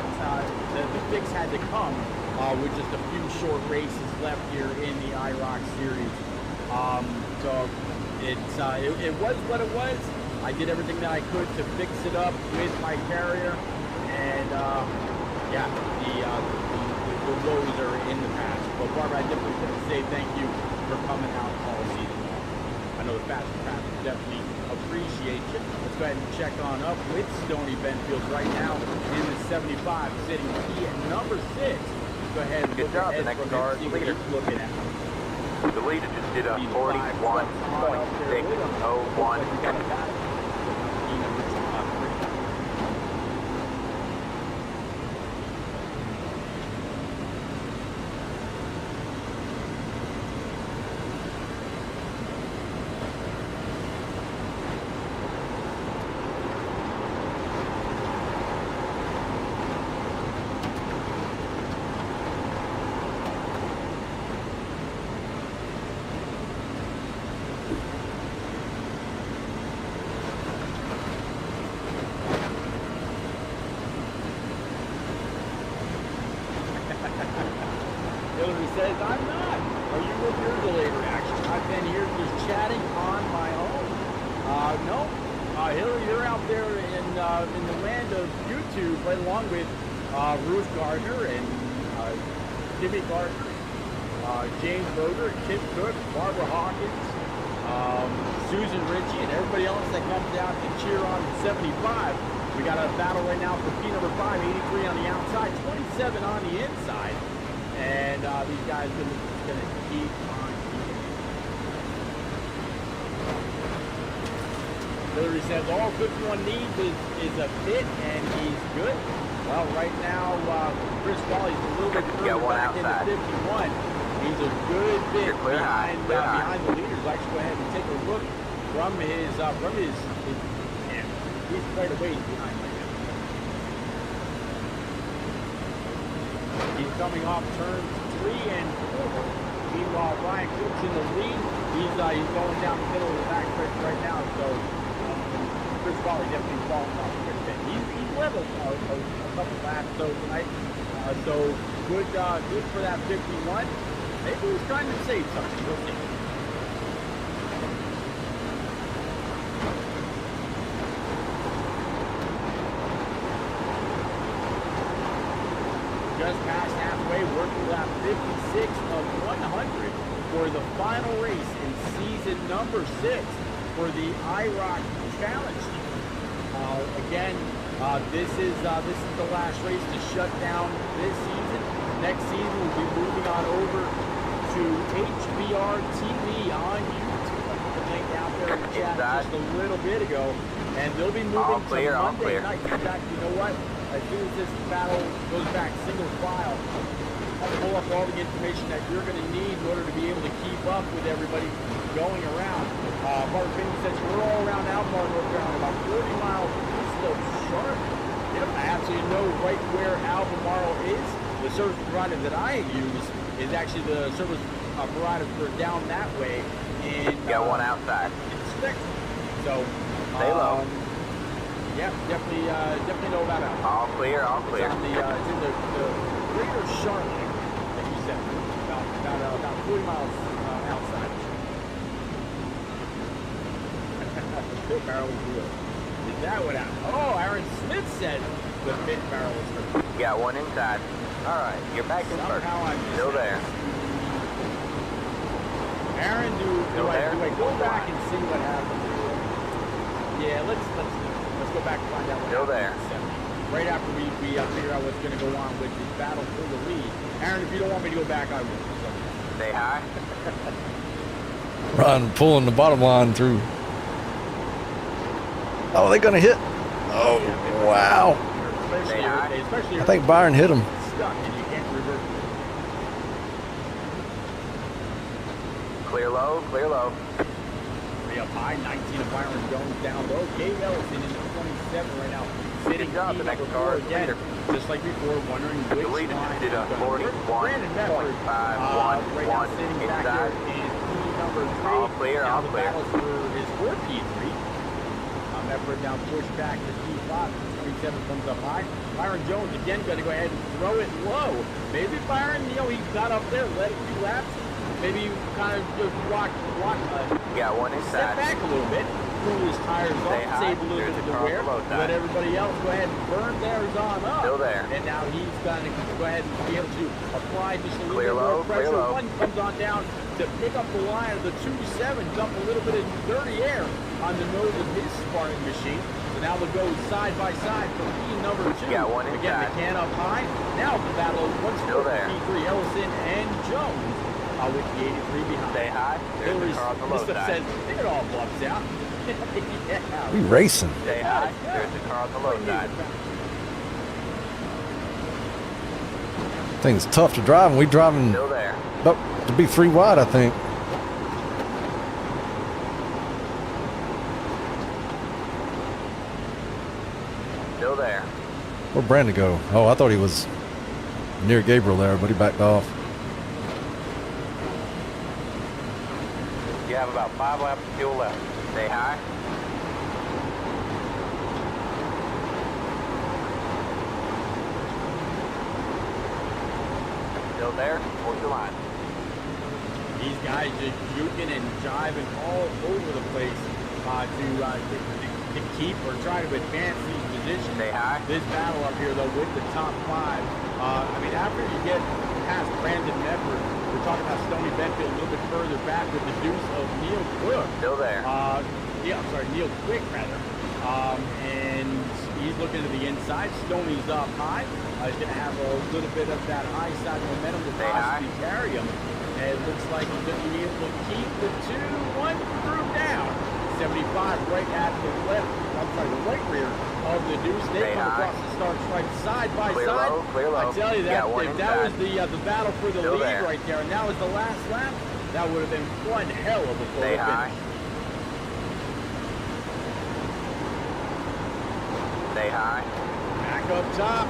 the fix had to come with just a few short races left here in the IROC series. So it was what it was. I did everything that I could to fix it up with my carrier, and yeah, the woes are in the past. But Barbara, I definitely want to say thank you for coming out all season long. I know the fast traffic definitely appreciate you. Let's go ahead and check on up with Stony Benfield right now in the 75, sitting at number 6. Go ahead and Good look job, ahead the next from car him, see what leader. he's looking at. The leader just did a 41.601. Hillary says, I'm not. Are you with your delayed reaction? I've been here just chatting on my own. No. Hillary, you're out there in the land of YouTube right along with Ruth Gardner and Jimmy Gardner, James Boger, Kip Cook, Barbara Hawkins, Susan Ritchie, and everybody else that comes down to cheer on 75. We got a battle right now for P number 5, 83 on the outside, 27 on the inside. And these guys are going to keep on keeping. Hillary says all 51 needs is a pit, and he's good. Well, right now, Chris Walley's a little bit further back into 51. He's a good bit behind the leaders. Let's go ahead and take a look yeah, he's quite a ways behind right now. He's coming off turns 3 and 4. Meanwhile, Ryan Cook's in the lead. He's going down the middle of the back stretch right now. So Chris Wally definitely falling off a good bit. He's leveled a couple laps though tonight. So good for that 51. Maybe he's trying to save something. We'll see. Just past halfway, working lap 56 of 100 for the final race in season number 6 for the IROC Challenge Team. Again, this is the last race to shut down this season. Next season, we'll be moving on over to HBR TV on YouTube. I put the link out there in the chat just a little bit ago, and they'll be moving to Monday night. In fact, you know what? As soon as this battle goes back single file, I'll pull up all the information that you're going to need in order to be able to keep up with everybody going around. Mark Finney says we're all around Albemarle, North Carolina, about 40 miles east of Charlotte. Yep, I absolutely know right where Albemarle is. The service provider that I use is actually the service provider for down that way in Got one outside. in Spectrum. So Stay low. yeah, definitely know about Albemarle. All clear, all It's clear. on it's in the greater Charlotte, like you said, about 40 miles outside. The pit barrel is real. Is that what happened? Oh, Aaron Smith said the pit barrel is real. Got one inside. All right, you're back in first. Somehow I missed Still that. there. Aaron, do I go back and see what happened? Yeah, let's go back and find out what Still happened. there. Right after we figure out what's going to go on with this battle for the lead. Aaron, if you don't want me to go back, I will. So. Stay high. Ron pulling the bottom line through. Oh, they're gonna hit. Oh, wow. Especially I think Byron hit him. stuck and you can't revert. Clear low, clear low. 3 up high, 19 of Byron Jones down low. Gabe Ellison in the 27 right now. Sitting Good job, the next car is again. leader. Just like before, wondering which The leader line did a is gonna work. Brandon Medford, 41.51 right now sitting back there inside. in P number 3. All clear, now all the clear. battles for his 4 P3. Medford now pushed back to P5. 27 comes up high. Byron Jones again going to go ahead and throw it low. Maybe Byron, he got up there, led a few laps. Maybe you kind of just Got one step inside. back a little bit, cool his tires Stay off, high. save a little There's bit the of car wear, below let that. everybody else go ahead and burn theirs on up. Still there. And now he's going to go ahead and be able to apply just a little Clear bit low, more clear pressure. low. One comes on down to pick up the line of the 2.7, dump a little bit of dirty air on the nose of his sparring machine. So now they'll go side by side for P number 2. Got one Again, inside. the can up high. Now the battle once Still more there. P3, Ellison and Jones with the 83 behind. Stay high. There's the car on the low Mr. says, side. it all bumps out. Yeah. We racing. Stay high. There's the car on the low side. Thing's tough to drive, and we driving Still there. up to be 3 wide, I think. Still there. Where'd Brandon go? Oh, I thought he was near Gabriel there, but he backed off. You have about 5 laps of fuel left. Stay high. Still there. Hold your line. These guys just juking and jiving all over the place to keep or try to advance these positions. Stay high. This battle up here, though, with the top 5. After you get past Brandon Medford, we're talking about Stoney Benfield a little bit further back with the deuce of Neil Cook. Still there. Neil Quick, rather. And he's looking to the inside. Stoney's up high. He's going to have a little bit of that high side momentum to Stay possibly high. carry him. And it looks like he's going to be able to keep the 2-1 crew down. 75 right at the right rear of the deuce. They Stay come high. across the start stripe side by Clear side. low, clear low. I tell you, Got one if that was inside. the battle for the Still lead there. right there, and that was the last lap, that would have been one hell of a Stay photo high. finish. Stay high. Back up top.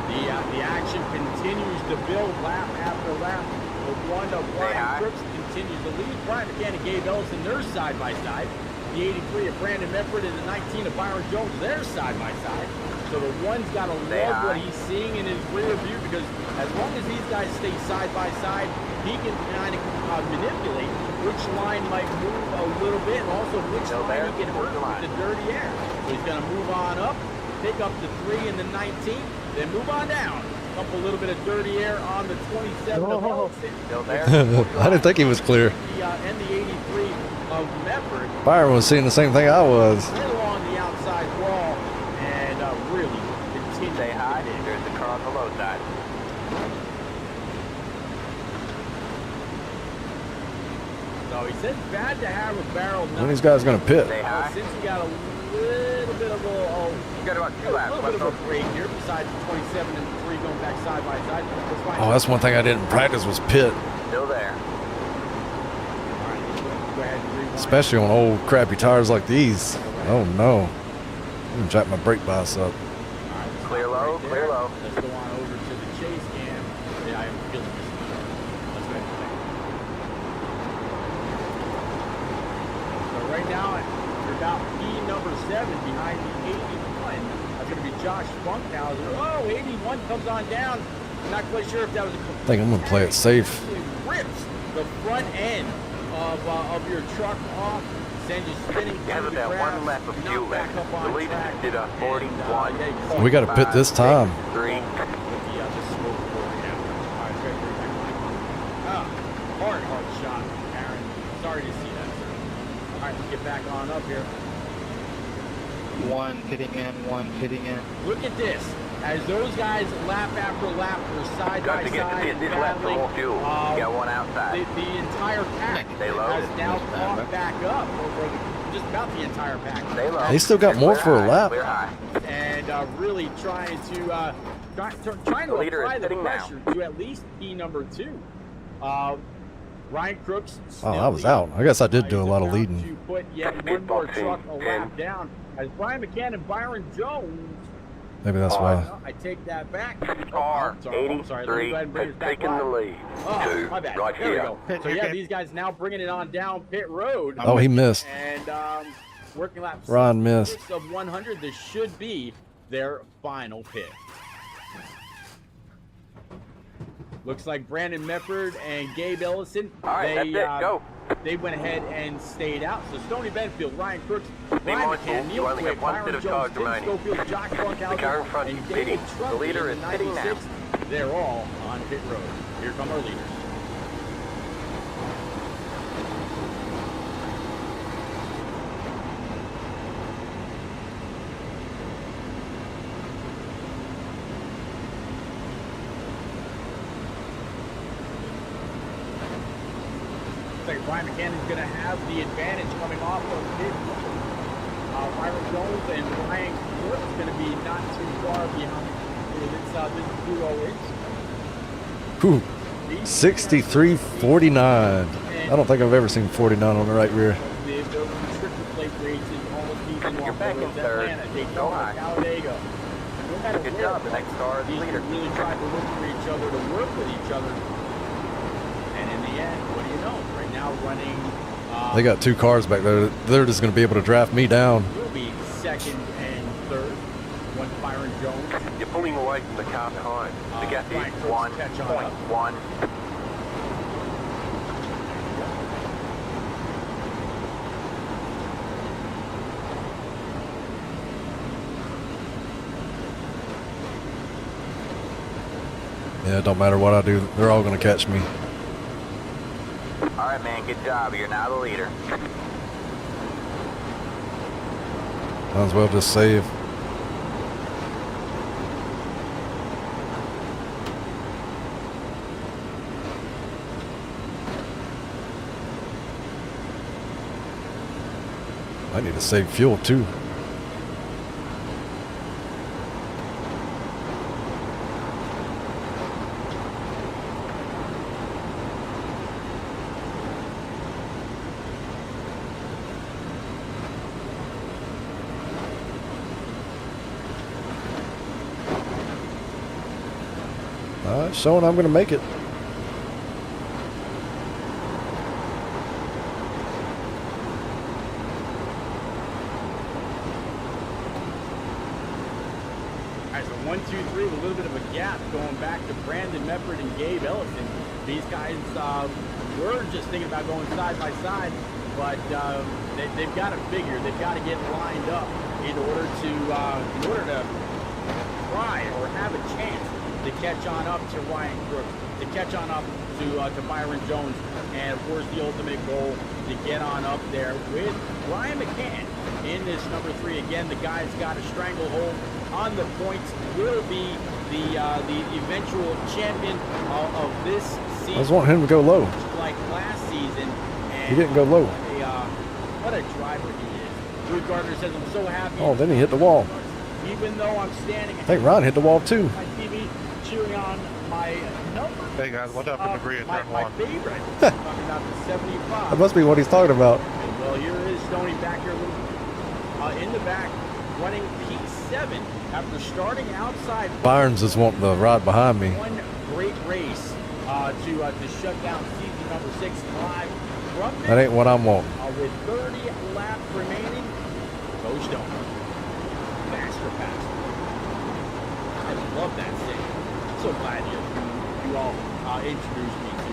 The action continues to build lap after lap. The one of high. Brian Crooks continues to lead. Brian McCann and Gabe Ellison, they're side by side. The 83 of Brandon Medford and the 19 of Byron Jones, they're side by side. So the one's got to love what he's seeing in his rear view, because as long as these guys stay side by side, he can kind of manipulate which line might move a little bit, and also which line he can hurt with the dirty air. So he's going to move on up, pick up the 3 and the 19, then move on down. Up a little bit of dirty air on the 27 of Ellison. Still there. I didn't think he was clear. And the 83 of Medford. Byron was seeing the same thing I was. Right along the outside wall, and really continue. Stay high. There's the car on the low side. So he said it's bad to have a barrel. When these guys going to pit? Stay high. Since you got a little bit of a You got about 2 laps little bit left. of a break here, besides the 27 and 3 going back side by side. Oh, that's one thing I didn't practice was pit, Still there. All right, go ahead and rewind. especially on old crappy tires like these. Oh no, I'm gonna jack my brake bias up. All right, Clear stop low, right clear there. low. Let's go on over to the chase cam. Yeah, I am feeling this. Let's go ahead and play. So right now, you're about P number 7 behind the 81. That's going to be Josh Funkhauser. Oh, 81 comes on down. Not quite sure if that was a I think I'm gonna play it safe. Actually rips the front end of your truck off. Send you spinning You have through the about grass, 1 lap of not fuel back left. up on The leader track, did a and, 41. yeah, you see We got to pit this time. 3. the smoke pouring out. All right, very, very back. Hard shot, Aaron. Sorry to see that, sir. All right, let's get back on up here. One pitting in. Look at this. As those guys lap after lap were side Got by to get side to this lap for battling, more fuel. You got one outside. the entire pack Stay low. has now caught back up, or just about the entire pack. Stay low. They still got more for a lap. Clear high. And really trying to trying to The leader apply is the sitting now. pressure to at least P number 2. Ryan Crooks. Oh, I was out. I guess I did do a lot of about leading. To put yet one more truck a lap down as Brian McCann and Byron Jones. Maybe that's why. No, I take that back. Car I'm sorry. Let me 83 go ahead and bring has this back taken the live. lead. Oh, Two, my bad. right there we here. go. So yeah, these guys now bringing it on down pit road. Oh, he missed. And working lap Ron missed. 6 of 100. This should be their final pit. Looks like Brandon Medford and Gabe Ellison. All right, that's it. Go. They went ahead and stayed out. So Stoney Benfield, Ryan Crooks, Brian mindful, McCann, you Neil only Quick, have one Byron set of Jones, cars Tim remaining. Schofield, Josh The car in Funkhauser, front and is David pitting. The Trumpy leader in is the pitting now. 96. They're all on pit road. Here come our leaders. Looks like Brian McCann is going to have the advantage coming off of pit. Byron Jones and Ryan Court is going to be not too far behind. This duo is. Whew. 63.49. I don't think I've ever seen 49 on the right rear. The restrictor plate races all season long. You're back in Whether it's third. Atlanta, Go Daytona, high. Talladega. No matter Good where, job. The next car is these leader. really try to look for each other, to work with each other. And in the end, what do you know? Right now running... They got 2 cars back there. They're just going to be able to draft me down. Will be second and third. One Byron Jones. You're pulling away from the car behind. The gap Ryan is Crooks catch on up. 1.1. Yeah, it don't matter what I do. They're all going to catch me. All right, man. Good job. You're now the leader. Might as well just save. I need to save fuel too. Showing I'm going to make it. As a 1, 2, 3 with a little bit of a gap going back to Brandon Mefford and Gabe Ellison. These guys were just thinking about going side by side, but they've got to figure, they've got to get lined up in order to try or have a chance to catch on up to Ryan Crooks, to catch on up to Byron Jones, and of course the ultimate goal to get on up there with Ryan McCann in this number 3. Again, the guy's got a stranglehold on the points, will be the eventual champion of this season. I was wanting him to go low. Like last season. And He didn't go low. What a driver he is. Drew Gardner says, I'm so happy. Oh, then he hit the wall. Even though I'm standing I think Ron hit the wall too. my TV, cheering on my number. Hey guys, what up in degree at turn my 1? favorite. Talking about the 75. That must be what he's talking about. Well, here is Stoney back here in the back, running P7 after starting outside. Barnes is wanting the ride behind me. One great race to shut down season number 6 live from That ain't what I'm wanting. with 30 laps remaining. Go Stoney. Master pass. I love that thing. So glad you all introduced me to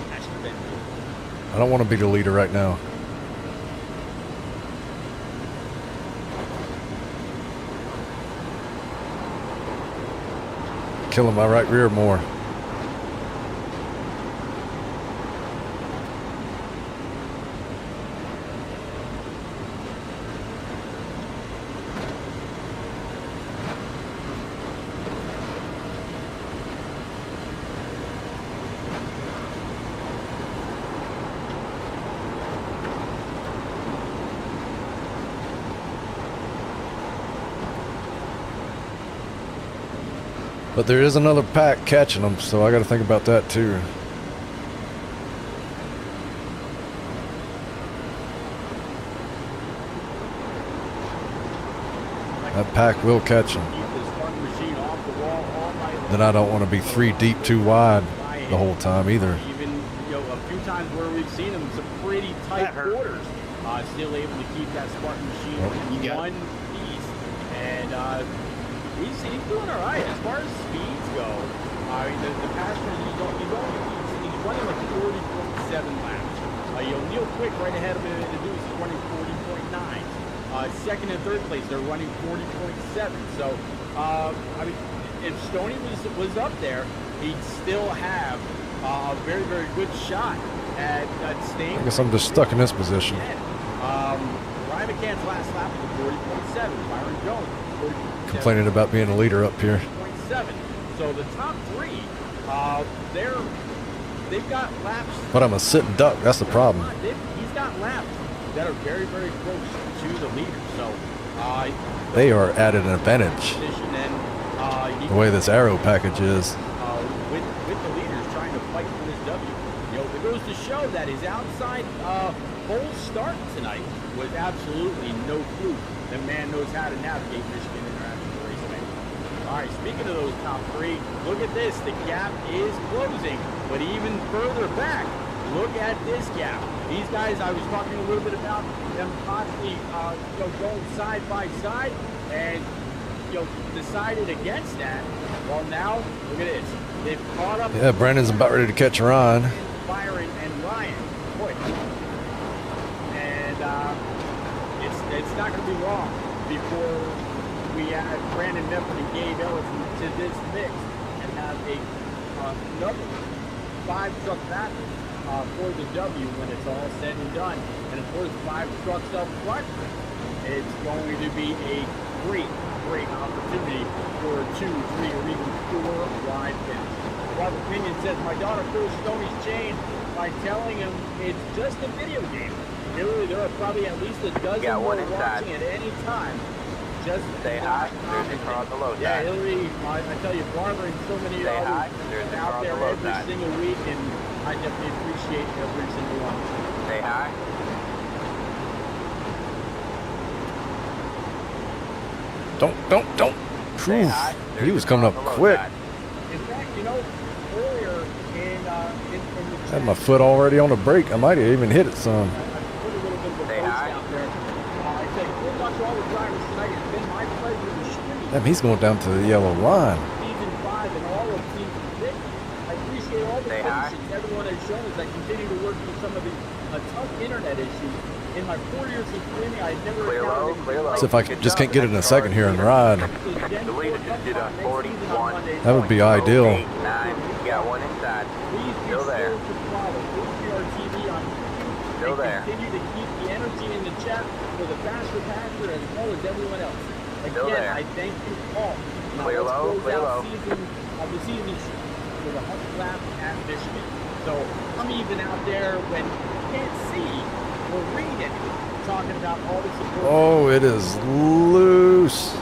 Master Ben. I don't want to be the leader right now. Killing my right rear more. But there is another pack catching them, so I got to think about that too. That pack will catch them. Then I don't want to be 3 deep too wide the whole time either. Even a few times where we've seen them some pretty tight quarters, still able to keep that Spartan machine in one piece, and he's doing all right as far as speeds go. I mean, the passenger he's running like 40.7 laps. Neil Quick right ahead of him in the news is running 40.9. Second and third place they're running 40.7. So I mean, if Stoney was up there, he'd still have a very, very good shot at staying. I guess I'm just stuck in this position. Ryan McCann's last lap was 40.7. Byron Jones, 40.7. Complaining about being a leader up here. 40.7. So the top 3, they've got laps. But I'm a sitting duck. That's the problem. He's got laps that are very, very close to the leader. So They are at an advantage. The way this aero package is. With the leaders trying to fight for this W. It goes to show that his outside pole start tonight was absolutely no fluke. The man knows how to navigate Michigan International Raceway. All right, speaking of those top 3, look at this. The gap is closing, but even further back, look at this gap. These guys, I was talking a little bit about them possibly going side by side, and decided against that. Well, now look at this. They've caught up. Yeah, Brandon's about ready to catch Ron. Byron and Ryan. Boy. And it's not going to be long before we add Brandon Mefford and Gabe Ellison to this mix and have another 5-truck battle for the W when it's all said and done. And of course, 5 trucks up front. It's going to be a great opportunity for a 2, 3, or even 4 wide finish. Robert Pinion says, my daughter pulls Stoney's chain by telling him it's just a video game. Really, there are probably at least a dozen more watching at any time. Just say hi. There's your car on the low side. Yeah, Hillary, I tell you, Barbara and so many others out there every single week, and I definitely appreciate every single one. Say hi. Don't. Say hi. He was coming up quick. In fact, you know, earlier in the Had my foot already on the brake. I might have even hit it some. I put a little bit of a Say post hi. out there. I said, good luck to all the drivers tonight. It's been my pleasure to stream Damn, he's going down to the yellow line. season 5 and all of season 6. I appreciate all the Say hi. patience everyone has shown as I continue to work through some of the tough internet issues. In my 4 years of streaming, I've never Clear low, encountered clear low. See if I Good just job. can't get it in a Next second car here is and leader. ride. The leader just did a 41. That would be ideal. 09. You got one inside. Please be Still there. sure to follow HBR TV on YouTube Still and there. continue to keep the energy in the chat for the faster passer as well as everyone else. Still Again, there. I thank you all. Now Clear let's low, close clear out low. the season with a 100 lap at Michigan. So I'm even out there when you can't see or read anything, talking about all the support. Oh, it is loose.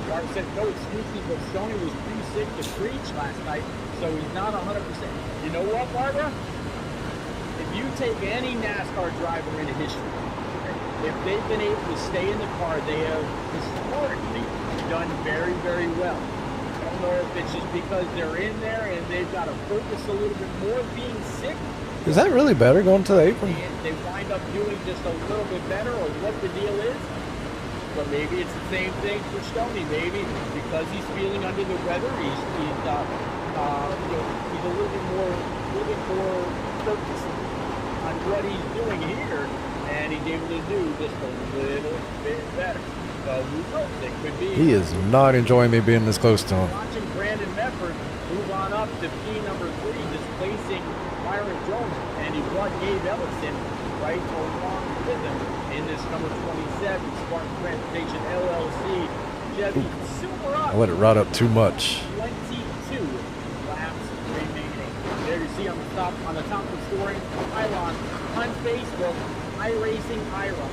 Bart said no excuses, but Stoney was too sick to preach last night, so he's not 100%. You know what, Barbara? If you take any NASCAR driver into history, if they've been able to stay in the car, they have historically done very, very well. I don't know if it's just because they're in there and they've got to focus a little bit more being sick, Is that really better going to the apron? and they wind up doing just a little bit better, or what the deal is. But maybe it's the same thing for Stoney. Maybe because he's feeling under the weather, he's you know, he's a little bit more focused on what he's doing here, and he's able to do just a little bit better. So who knows? It could be. He is not enjoying me being this close to him. Watching Brandon Mefford move on up to P number 3, displacing Byron Jones, and he brought Gabe Ellison right along with him in this number 27 Spartan Transportation LLC Chevy Silverado. I let it ride up too much. 22 laps remaining. There you see on the top of the story, pylon on Facebook, iRacing IROC.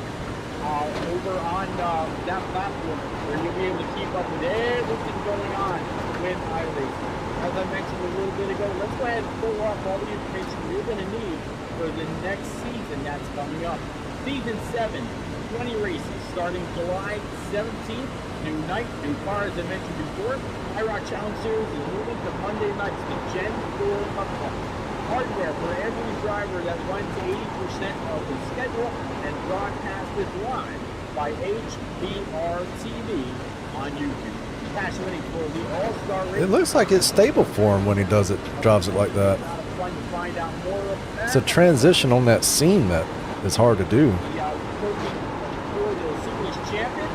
Over on that platform where you'll be able to keep up with everything going on with iRacing. As I mentioned a little bit ago, let's go ahead and pull off all the information you're going to need for the next season that's coming up. Season 7, 20 races starting July 17th. New night, new car, as I mentioned before. IROC Challenge Series is moving to Monday nights, the Gen 4 Cup Car. Hardware for every driver that runs 80% of the schedule and broadcasted live by HBR TV on YouTube. Cash winning for the All-Star race. It looks like it's stable for him when he does it, drives it like that. A lot of fun to find out more of that. It's a transition on that seam that is hard to do. The coaching for the series champion,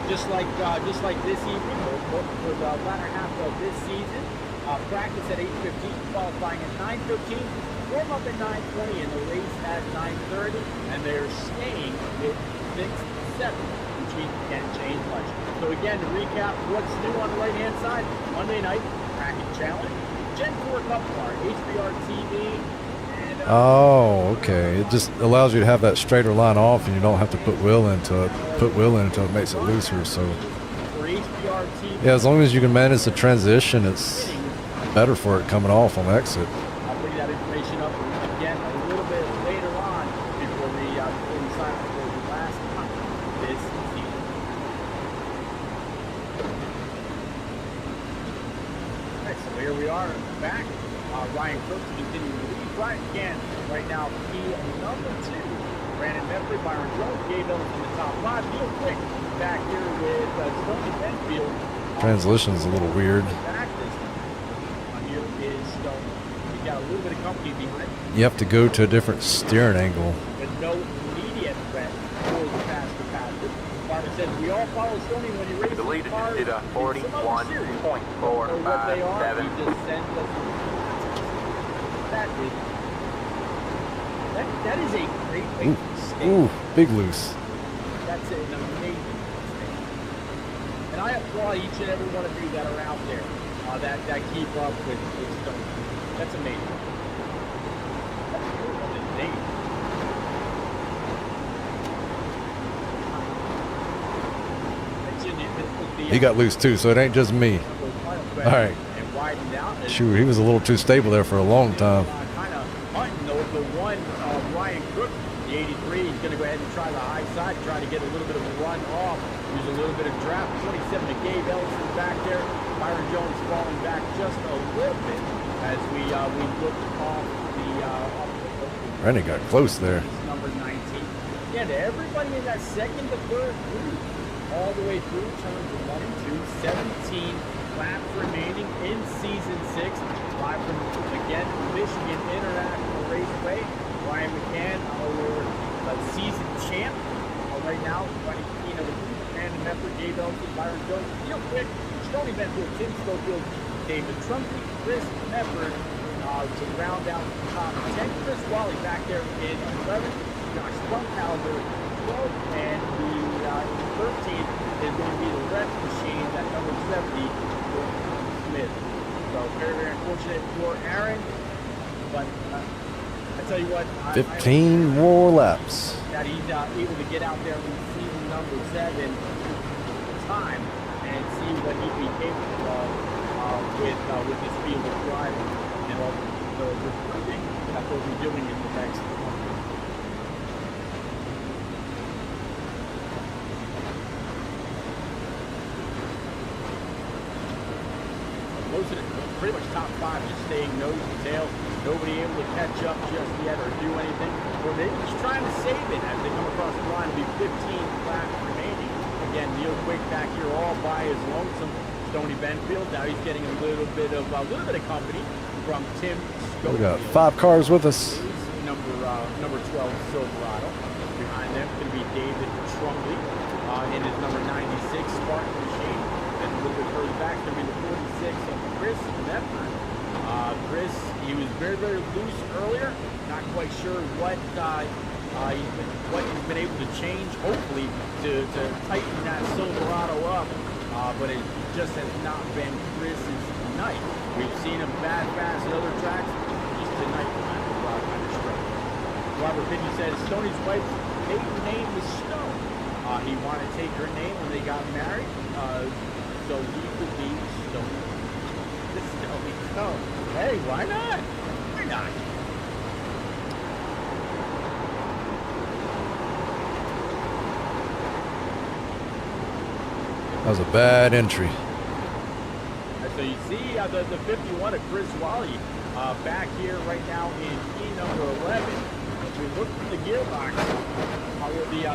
just like this evening, for the latter half of this season. Practice at 8:15, qualifying at 9:15, warm up at 9:20, and the race at 9:30. And they're staying with 6-7, which means you can't change much. So again, to recap, what's new on the right-hand side? Monday night bracket challenge, Gen 4 Cup Car, HBR TV, and Oh, okay. It just allows you to have that straighter line off, and you don't have to put wheel into it. Put wheel in until it makes it looser. So for HBR TV. yeah, as long as you can manage the transition, it's better for it coming off on exit. I'll bring that information up again a little bit later on before we sign up for the last time this season. All right, so here we are back. Ryan Crooks continuing to lead. Brian Gant right now, P number 2. Brandon Mefford, Byron Jones, Gabe Ellison in the top 5. Neil Quick back here with Stoney Benfield. Transition's a little weird. Back this time. Here is Stone. He's got a little bit of company behind him, You have to go to a different steering angle. but no immediate threat for the faster passer. Barbara says we all follow Stoney when he races The leader cars just did a in some other series. Don't know what they are. 41.457. He just sends us. That is a great way to stay. Ooh, big loose. That's an amazing mistake. And I applaud each and every one of you that are out there that keep up with Stone. That's amazing. That's cool. he got loose too, so it ain't just me. All right. And widened out. Shoot, he was a little too stable there for a long time. Kind of hunting the one, Ryan Cook, the 83. He's going to go ahead and try the high side, try to get a little bit of a run off. Use a little bit of draft. 27 to Gabe Ellison back there. Byron Jones falling back just a little bit as we look off the. Randy got close there. Number 19. Yeah, to everybody in that second to third group, all the way through turns 1 and 2, 17 laps remaining in season 6. Live from, again, Michigan International Raceway. Ryan McCann, our season champ. Right now, running number 3, Brandon Mefford, Gabe Ellison, Byron Jones, Neil Quick, Stony Benfield, Tim Schofield, David Trumpy, Chris Mefford to round out the top 10. Chris Wally back there in 11. Josh Spunkhauser, 12, and the 13th is going to be the ref machine, that number 70, Smith. So very, very unfortunate for Aaron, but I tell you what, 15 more laps. That he's able to get out there in season number 7 time and see what he'd be capable of with this field of driving and all the recruiting that they'll be doing in the next month. Most of it, pretty much top 5 just staying nose to tail. Nobody able to catch up just yet or do anything. Or maybe just trying to save it as they come across the line. It'll be 15 laps remaining. Again, Neil Quick back here all by his lonesome. Stony Benfield. Now he's getting a little bit of company from Tim Schofield. We got 5 cars with us. Number 12 Silverado. Behind them going to be David Trumley in his number 96 Spartan machine. And a little bit further back, going to be the 46 of Chris Mefford. Chris, he was very, very loose earlier. Not quite sure what he's been able to change, hopefully, to tighten that Silverado up. But it just has not been Chris's night. We've seen him fast at other tracks. Just tonight, kind of struggle. Robert Pitney says Stoney's wife's maiden name was Stone. He wanted to take her name when they got married, so he could be Stone. Stone. Hey, why not? Why not? That was a bad entry. So you see the 51 of Chris Wally back here right now in key number 11. If we look through the gearbox,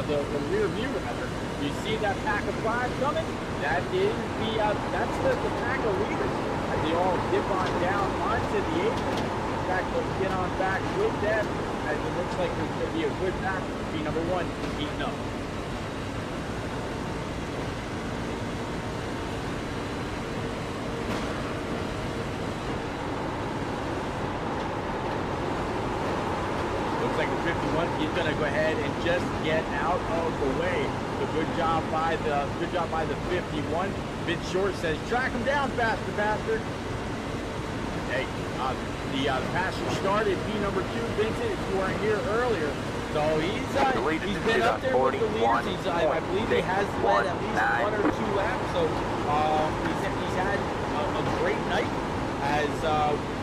the rear view rather, you see that pack of 5 coming? That is that's the pack of leaders. As they all dip on down onto the apron. In fact, let's get on back with them as it looks like there's going to be a good pack to be number 1 heating up. Like the 51, he's going to go ahead and just get out of the way. So good job by the 51. Vince Short says, track him down faster, bastard. Hey, the passenger started P number 2, Vincent, if you weren't here earlier. So he's been up there with the leaders. I believe he has led at least 1 or 2 laps. So he's had a great night as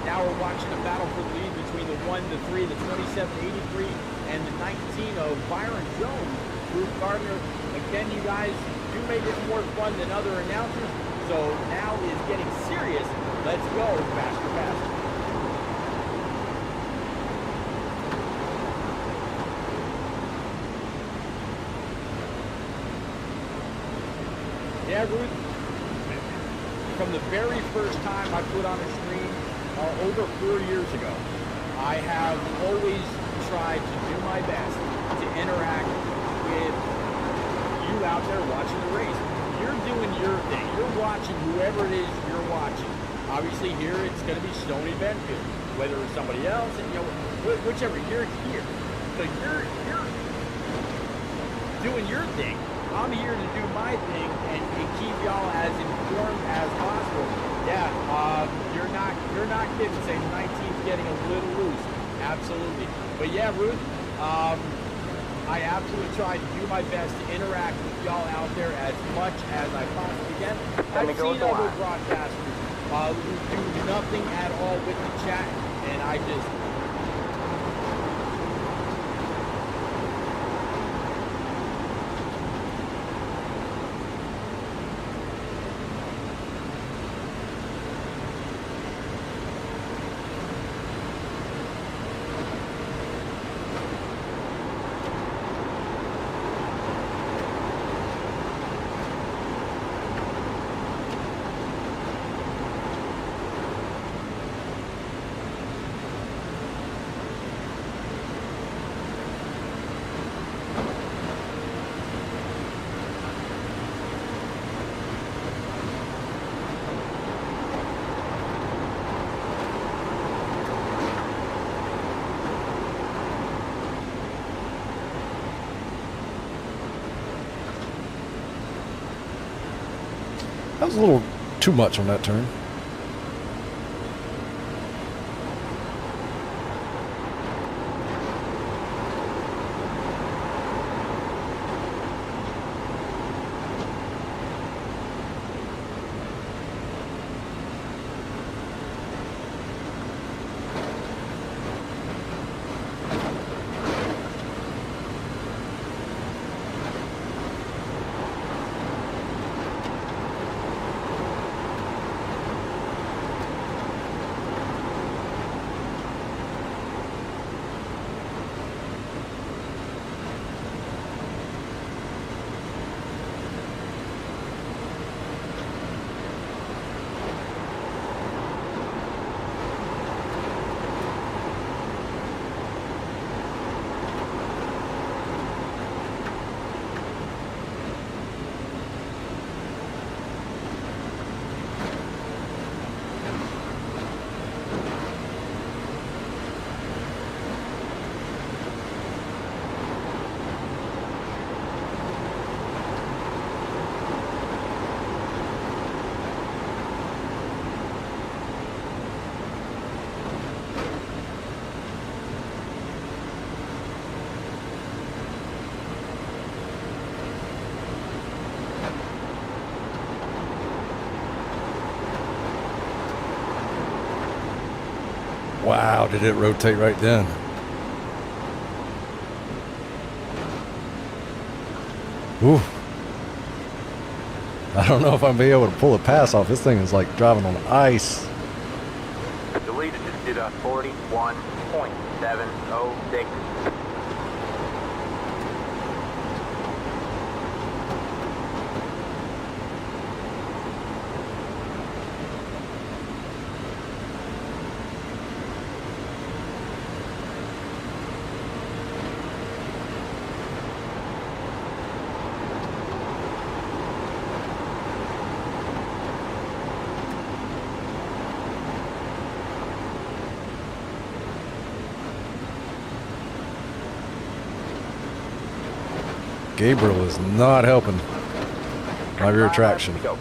now we're watching a battle for the lead between the 1, the 3, the 27, 83, and the 19 of Byron Jones. Bruce Gardner, again, you guys do make it more fun than other announcers. So now is getting serious. Let's go faster. Yeah, Ruth, from the very first time I put on a stream, over 4 years ago, I have always tried to do my best to interact with you out there watching the race. You're doing your thing. You're watching whoever it is you're watching. Obviously here it's going to be Stony Benfield, whether it's somebody else, and whichever, you're here. So you're doing your thing. I'm here to do my thing and keep y'all as informed as possible. Yeah, you're not kidding. Saying the 19's getting a little loose. Absolutely. But yeah, Ruth, I absolutely tried to do my best to interact with y'all out there as much as I possibly can. I've seen other broadcasters who do nothing at all with the chat, and I just... That was a little too much on that turn. Wow, did it rotate right then? Ooh. I don't know if I'm gonna be able to pull a pass off. This thing is like driving on ice. Deleted, just did a 41.706. Gabriel is not helping my rear traction. Go.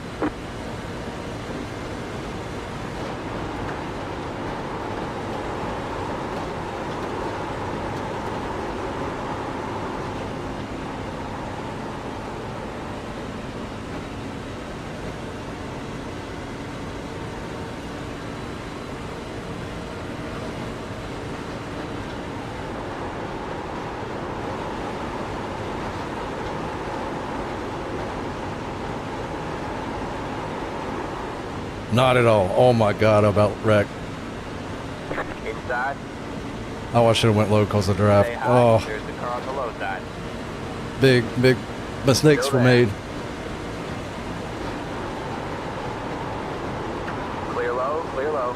Not at all. Oh my God, I about wrecked. Inside. Oh, I should have went low because of the draft. Stay high. Oh, There's the car on the low side. big mistakes were made. Clear low, clear low.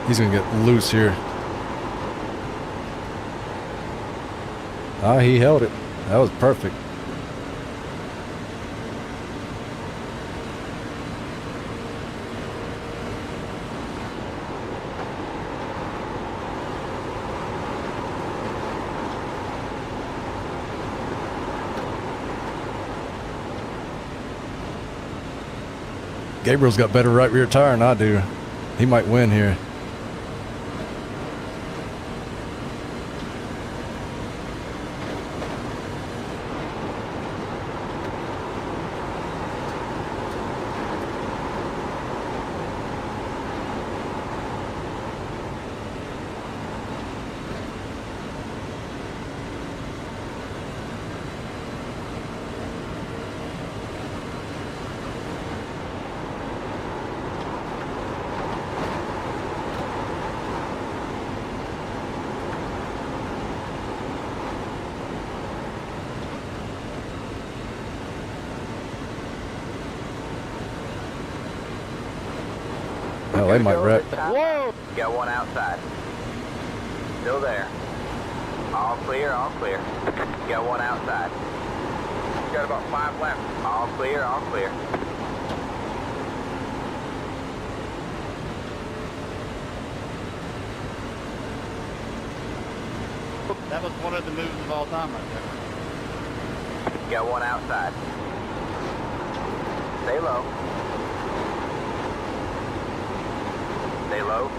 He's gonna get loose here. Ah, he held it. That was perfect. Gabriel's got better right rear tire than I do. He might win here. they might wreck. Whoa! Got one outside. Still there. All clear, all clear. Got one outside. Got about 5 left. All clear, all clear. That was one of the moves of all time right there. Got one outside. Stay low. Stay low.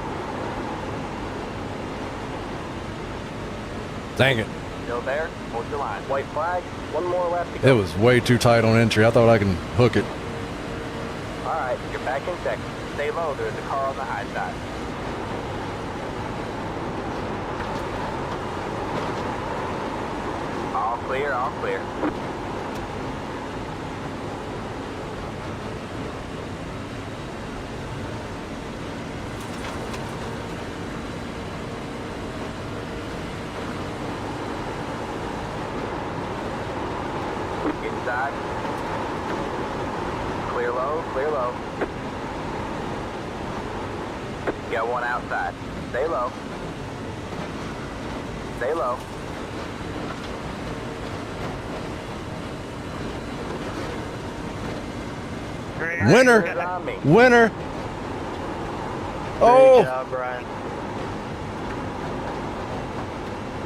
Dang it. Still there. Hold your line. White flag. One more left to go. It was way too tight on entry. I thought I can hook it. All right, you're back in second. Stay low. There's a car on the high side. All clear, all clear. Inside. Clear low, clear low. Got one outside. Stay low. Stay low. Winner! It's on me. Winner! Great Oh! job, Brian.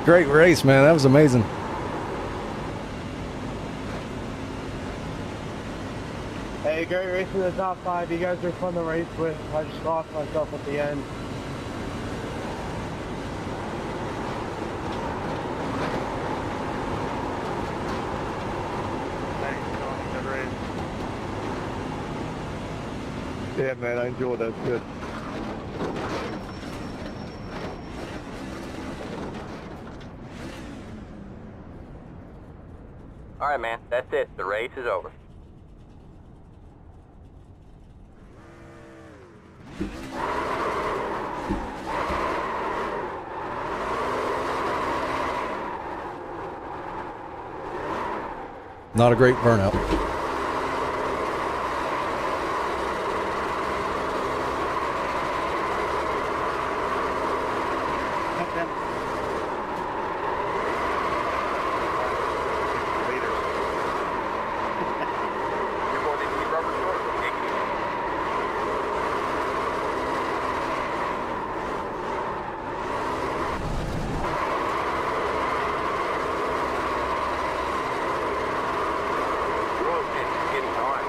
Great race, man. That was amazing. Hey, great race in the top 5. You guys are fun to race with. I just lost myself at the end. Thanks, Tony. Good race. Yeah, man, I enjoyed that. Good. All right, man. That's it. The race is over. Not a great burnout. You're going to keep rubber short. Take it easy. Whoa, it's getting hard.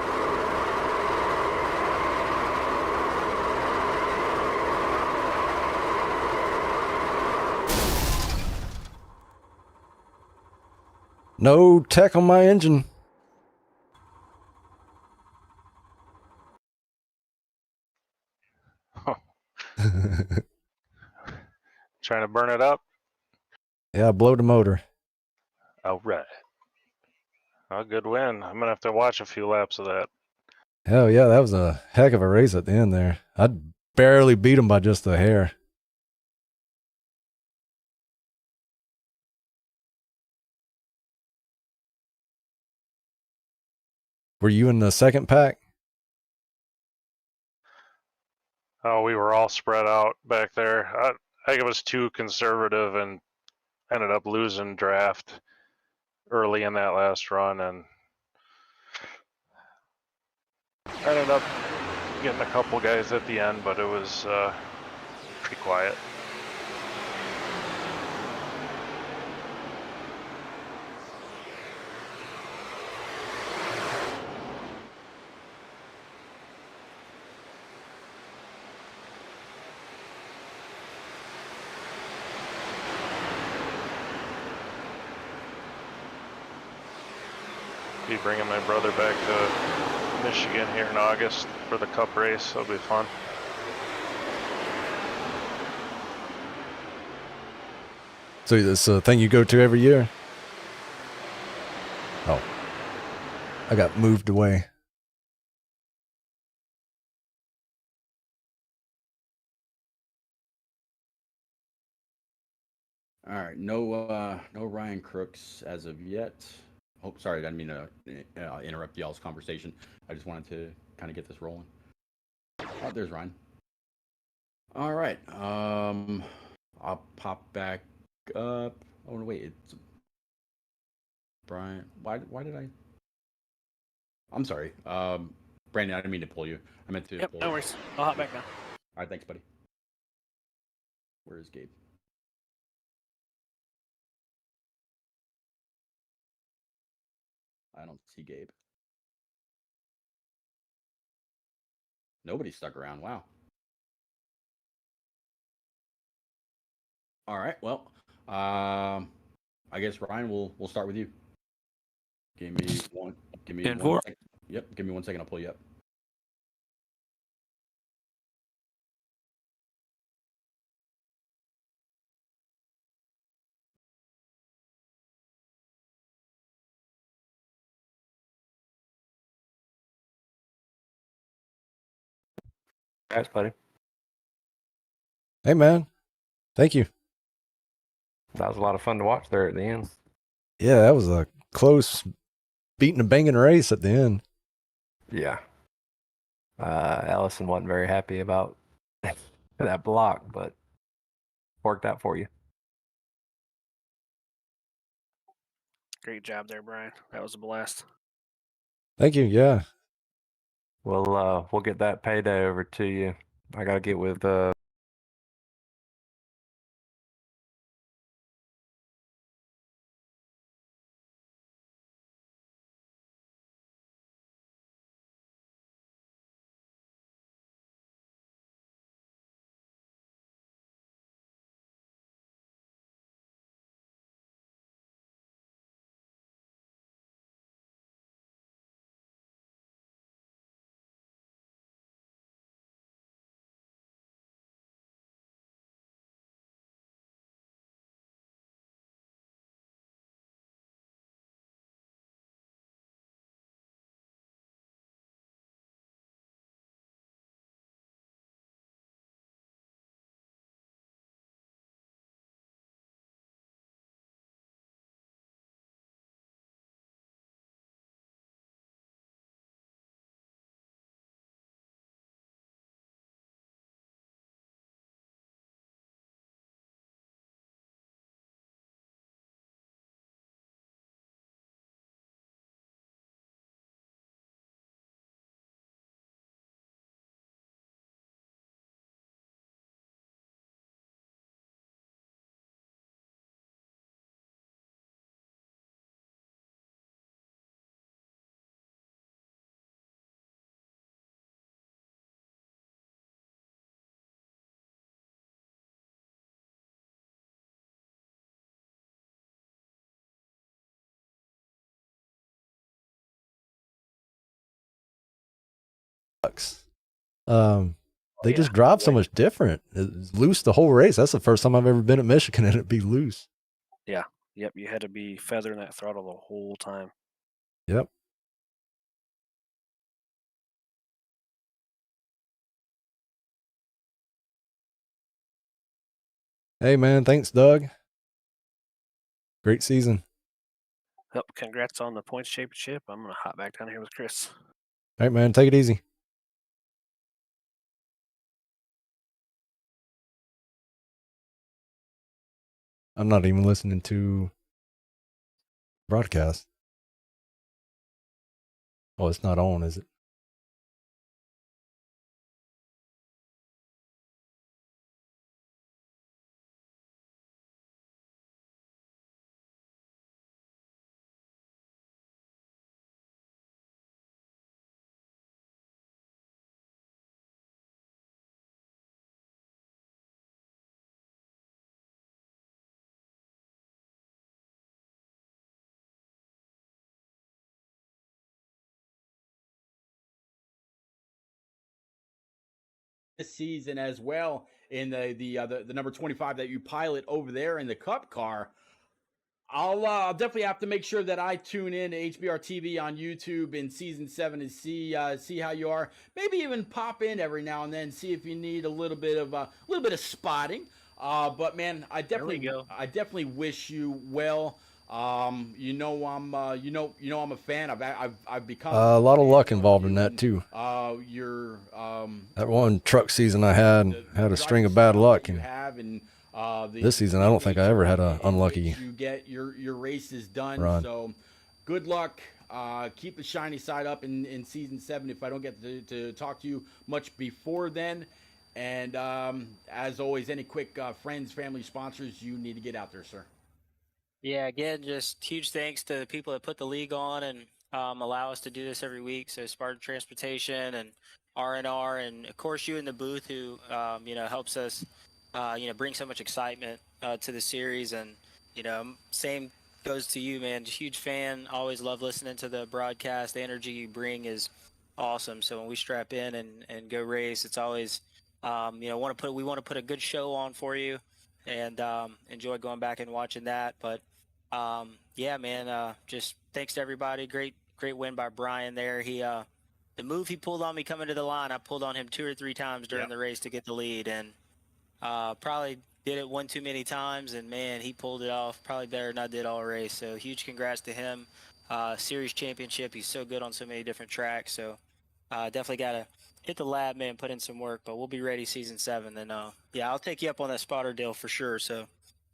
No tech on my engine. Trying to burn it up? Yeah, blow the motor. All right. A good win. I'm going to have to watch a few laps of that. Hell yeah, that was a heck of a race at the end there. I barely beat him by just a hair. Were you in the second pack? Oh, we were all spread out back there. I think it was too conservative and ended up losing draft early in that last run and ended up getting a couple guys at the end, but it was pretty quiet. Be bringing my brother back to Michigan here in August for the Cup race. That'll be fun. So this a thing you go to every year? Oh, I got moved away. All right, no Ryan Crooks as of yet. Oh, sorry, I didn't mean to interrupt y'all's conversation. I just wanted to kind of get this rolling. Oh, there's Ryan. All right. I'll pop back up. Oh no, wait. It's Brian. Why did I? I'm sorry. Brandon, I didn't mean to pull you. I meant to Yep, pull no you. worries. I'll hop back now. All right, thanks, buddy. Where is Gabe? I don't see Gabe. Nobody stuck around. Wow. All right. Well, I guess Ryan, we'll start with you. Give me one. Give me 10-4. 1 second. Yep. Give me 1 second. I'll pull you up. Thanks, buddy. Hey, man. Thank you. That was a lot of fun to watch there at the end. Yeah, that was a close beating and banging race at the end. Yeah. Ellison wasn't very happy about that block, but worked out for you. Great job there, Brian. That was a blast. Thank you. Yeah. We'll get that payday over to you. I gotta get with They just drive so much different. It's loose the whole race. That's the first time I've ever been at Michigan and it be loose. Yeah. Yep. You had to be feathering that throttle the whole time. Yep. Hey, man. Thanks, Doug. Great season. Yep. Congrats on the points championship. I'm going to hop back down here with Chris. All right, man. Take it easy. I'm not even listening to broadcast. Oh, it's not on, is it? This season as well in the number 25 that you pilot over there in the Cup car. I'll definitely have to make sure that I tune in to HBR TV on YouTube in season 7 and see how you are. Maybe even pop in every now and then, see if you need a little bit of spotting. But man, I definitely wish you well. You know I'm I'm a fan. I've become A lot of fan luck of involved in you that and, too. Your That one truck season I had the a string driving of bad style luck, that you and have, and this season I the don't think I ever had a nature in unlucky which you get your races done. run. So good luck. Keep the shiny side up in season 7 if I don't get to talk to you much before then. And as always, any quick friends, family, sponsors you need to get out there, sir. Yeah, again, just huge thanks to the people that put the league on and allow us to do this every week. So Spartan Transportation and R&R, and of course you in the booth who helps us bring so much excitement to the series. And same goes to you, man. Huge fan. Always love listening to the broadcast. The energy you bring is awesome. So when we strap in and go race, it's always we want to put a good show on for you, and enjoy going back and watching that. But yeah, man, just thanks to everybody. Great win by Brian there. He the move he pulled on me coming to the line, I pulled on him 2 or 3 times during the race to get the lead, and probably did it one too many times, and man, he pulled it off probably better than I did all race. So huge congrats to him. Series championship. He's so good on so many different tracks. So definitely got to hit the lab, man, put in some work, but we'll be ready season 7. And yeah, I'll take you up on that spotter deal for sure. So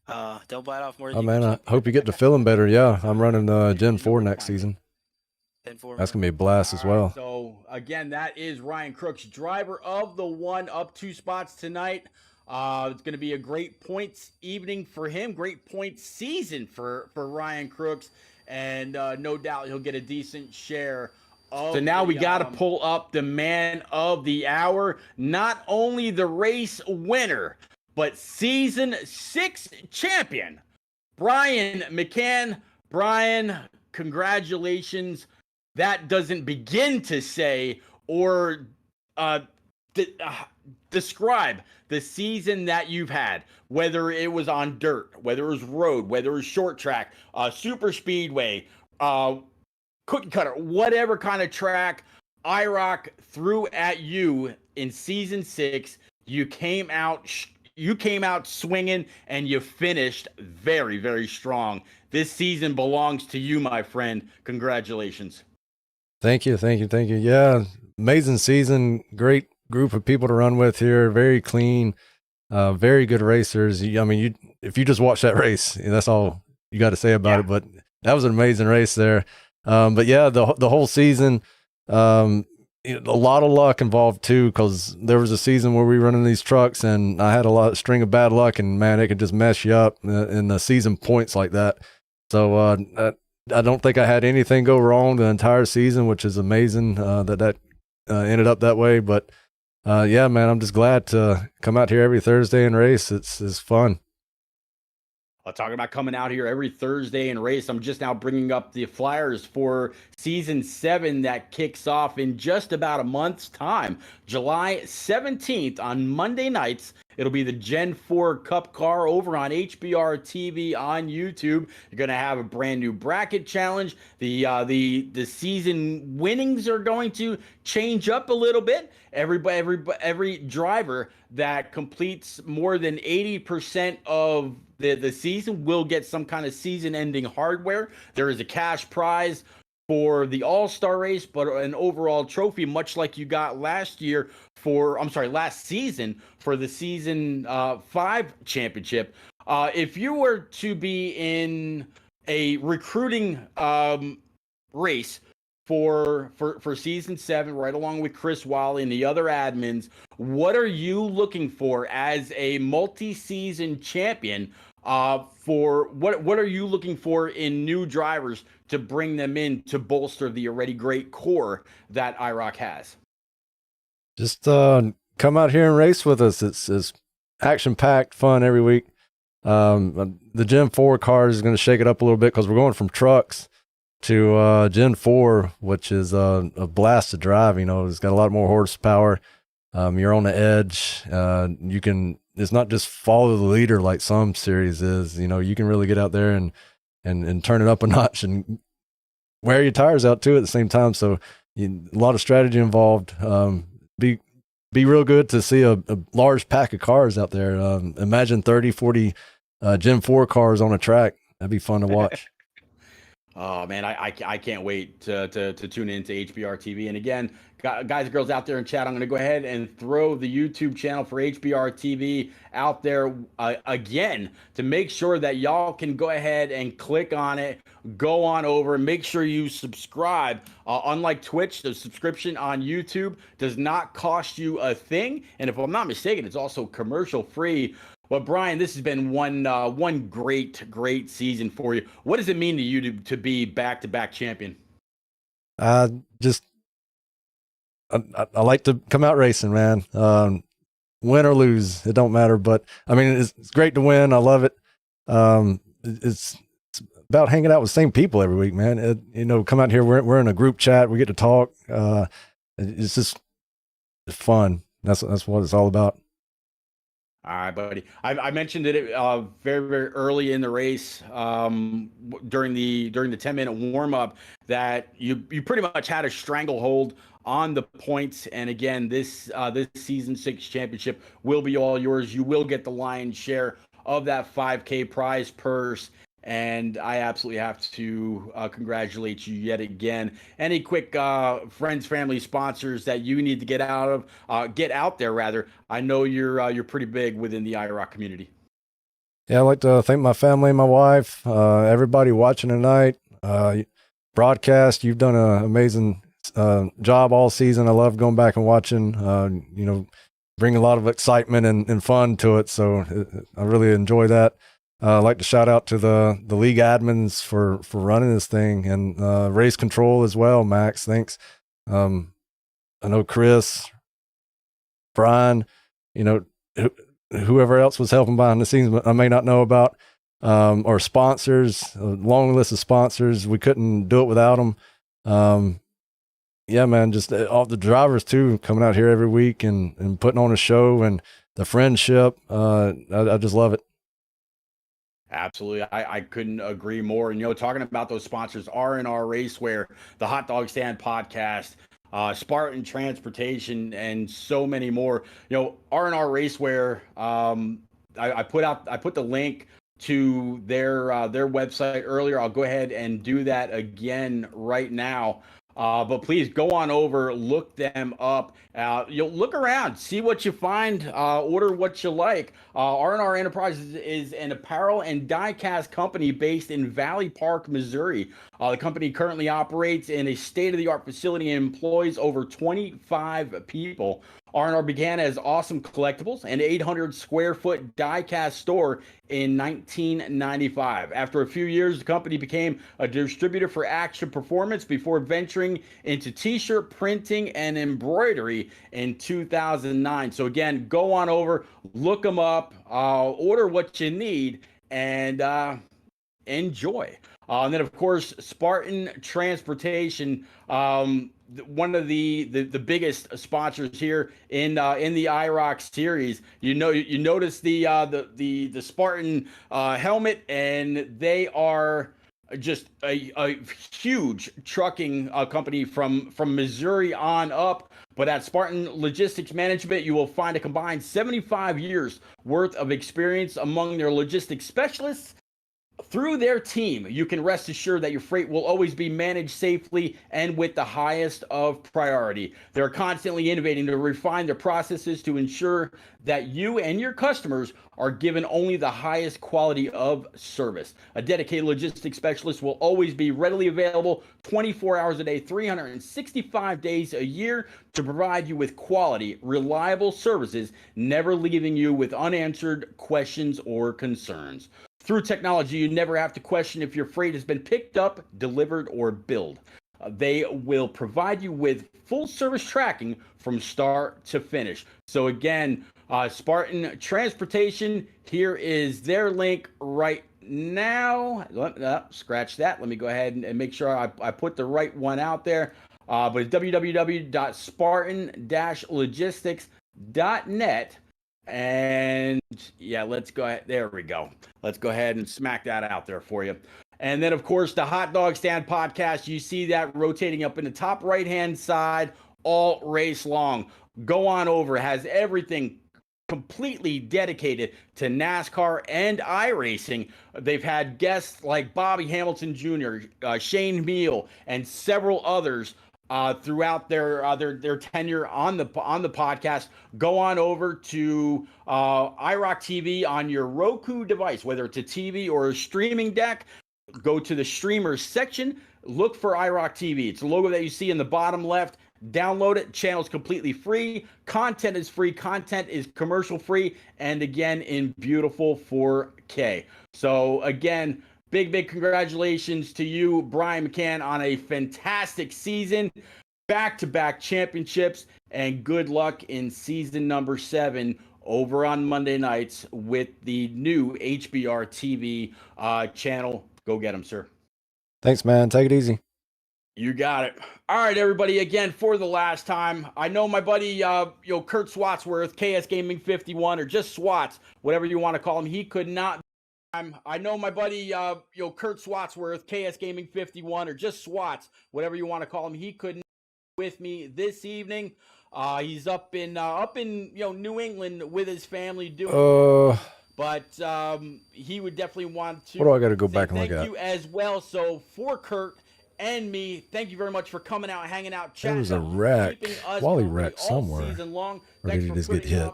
don't bite off more than Oh you man, can I chew. hope you get to feeling better. Yeah, I'm running Gen 4 next season. Gen 4, That's man. gonna be a blast as well. So again, that is Ryan Crooks, driver of the one, up 2 spots tonight. It's going to be a great points evening for him, great points season for Ryan Crooks, and no doubt he'll get a decent share of. So now we got to pull up the man of the hour, not only the race winner, but season 6 champion, Brian McCann. Brian, congratulations. That doesn't begin to say or describe the season that you've had, whether it was on dirt, whether it was road, whether it was short track, super speedway, cookie cutter, whatever kind of track IROC threw at you in season 6. You came out swinging, and you finished very, very strong. This season belongs to you, my friend. Congratulations. Thank you. Yeah, amazing season. Great group of people to run with here. Very clean, very good racers. If you just watch that race, that's all you got to say about it. But that was an amazing race there. But yeah, the whole season, a lot of luck involved too, because there was a season where we were running these trucks, and I had a string of bad luck, and man, it could just mess you up in the season points like that. So I don't think I had anything go wrong the entire season, which is amazing that ended up that way. But yeah, man, I'm just glad to come out here every Thursday and race. It's fun. Talking about coming out here every Thursday and race, I'm just now bringing up the flyers for season 7 that kicks off in just about a month's time. July 17th on Monday nights. It'll be the Gen 4 Cup Car over on HBR TV on YouTube. You're going to have a brand new bracket challenge. The season winnings are going to change up a little bit. Every driver that completes more than 80% of the season will get some kind of season-ending hardware. There is a cash prize for the All-Star race, but an overall trophy, much like you got last season for the season 5 championship. If you were to be in a recruiting race for season 7, right along with Chris Wally and the other admins, what are you looking for as a multi-season champion? For what are you looking for in new drivers to bring them in to bolster the already great core that IROC has? Just come out here and race with us. It's action-packed fun every week. The Gen 4 cars is going to shake it up a little bit because we're going from trucks to Gen 4, which is a blast to drive. It's got a lot more horsepower. You're on the edge. You can. It's not just follow the leader like some series is. You can really get out there and turn it up a notch and wear your tires out too at the same time. So a lot of strategy involved. Be real good to see a large pack of cars out there. Imagine 30, 40 Gen 4 cars on a track. That'd be fun to watch. Oh man, I can't wait to tune into HBR TV. And again, guys and girls out there in chat, I'm going to go ahead and throw the YouTube channel for HBR TV out there again to make sure that y'all can go ahead and click on it. Go on over and make sure you subscribe. Unlike Twitch, the subscription on YouTube does not cost you a thing, and if I'm not mistaken, it's also commercial free. Well, Brian, this has been one great season for you. What does it mean to you to be back-to-back champion? Just I like to come out racing, man. Win or lose, it don't matter. But I mean, it's great to win. I love it. It's about hanging out with the same people every week, man. Come out here. We're in a group chat. We get to talk. It's just fun. That's what it's all about. All right, buddy. I mentioned it very early in the race during the 10-minute warm up that you pretty much had a stranglehold on the points. And again, this season 6 championship will be all yours. You will get the lion's share of that 5K prize purse. And I absolutely have to congratulate you yet again. Any quick friends, family, sponsors that you need to get out there rather? I know you're pretty big within the IROC community. Yeah, I'd like to thank my family, my wife, everybody watching tonight. Broadcast, you've done an amazing job all season. I love going back and watching. Bring a lot of excitement and fun to it. So I really enjoy that. I'd like to shout out to the league admins for running this thing, and race control as well. Max, thanks. I know Chris, Brian, whoever else was helping behind the scenes, but I may not know about. Our sponsors, a long list of sponsors. We couldn't do it without them. Yeah, man, just all the drivers too, coming out here every week and putting on a show, and the friendship. I just love it. Absolutely. I couldn't agree more. And, talking about those sponsors, R&R Racewear, the Hot Dog Stand podcast, Spartan Transportation, and so many more. R&R Racewear, I put the link to their website earlier. I'll go ahead and do that again right now. But please go on over, look them up. You'll look around, see what you find, order what you like. R&R Enterprises is an apparel and die-cast company based in Valley Park, Missouri. The company currently operates in a state-of-the-art facility and employs over 25 people. R&R began as Awesome Collectibles, an 800-square-foot die-cast store in 1995. After a few years, the company became a distributor for Action Performance before venturing into t-shirt printing and embroidery in 2009. So again, go on over, look them up, order what you need, and enjoy. And then, of course, Spartan Transportation, one of the biggest sponsors here in the IROC series. You notice the Spartan helmet, and they are just a huge trucking company from Missouri on up. But at Spartan Logistics Management, you will find a combined 75 years worth of experience among their logistics specialists. Through their team, you can rest assured that your freight will always be managed safely and with the highest of priority. They're constantly innovating to refine their processes to ensure that you and your customers are given only the highest quality of service. A dedicated logistics specialist will always be readily available 24 hours a day, 365 days a year to provide you with quality, reliable services, never leaving you with unanswered questions or concerns. Through technology, you never have to question if your freight has been picked up, delivered, or billed. They will provide you with full service tracking from start to finish. So again, Spartan Transportation, here is their link right now. Scratch that. Let me go ahead and make sure I put the right one out there. But it's www.spartan-logistics.net. And yeah, let's go ahead. There we go. Let's go ahead and smack that out there for you. And then, of course, the Hot Dog Stand podcast. You see that rotating up in the top right-hand side all race long. Go on over. It has everything completely dedicated to NASCAR and iRacing. They've had guests like Bobby Hamilton Jr., Shane Meal, and several others throughout their tenure on the podcast. Go on over to IROC TV on your Roku device, whether it's a TV or a streaming deck. Go to the streamers section, look for IROC TV. It's the logo that you see in the bottom left. Download it. Channel's completely free. Content is free. Content is commercial free. And again, in beautiful 4K. So again, big congratulations to you, Brian McCann, on a fantastic season. Back-to-back championships. And good luck in season number 7 over on Monday nights with the new HBR TV channel. Go get them, sir. Thanks, man. Take it easy. You got it. All right, everybody. Again, for the last time, I know my buddy, Kurt Swatsworth, KS Gaming 51, or just Swats, whatever you want to call him. He could not. I know my buddy, Kurt Swatsworth, KS Gaming 51, or just Swats, whatever you want to call him. He couldn't with me this evening. He's up in New England with his family doing. But he would definitely want to. What do I got to go back and look at? Thank you as well. So for Kurt and me, thank you very much for coming out, hanging out, chatting. There was a wreck. Wally wrecked somewhere. Season long. Or did he just get hit?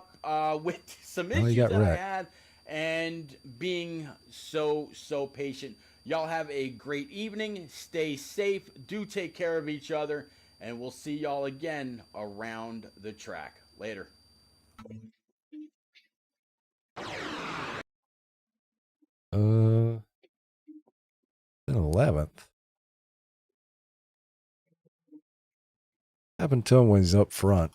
With some issues that I had and being so patient. Y'all have a great evening. Stay safe. Do take care of each other. And we'll see y'all again around the track. Later. 11th. Happened to him when he's up front.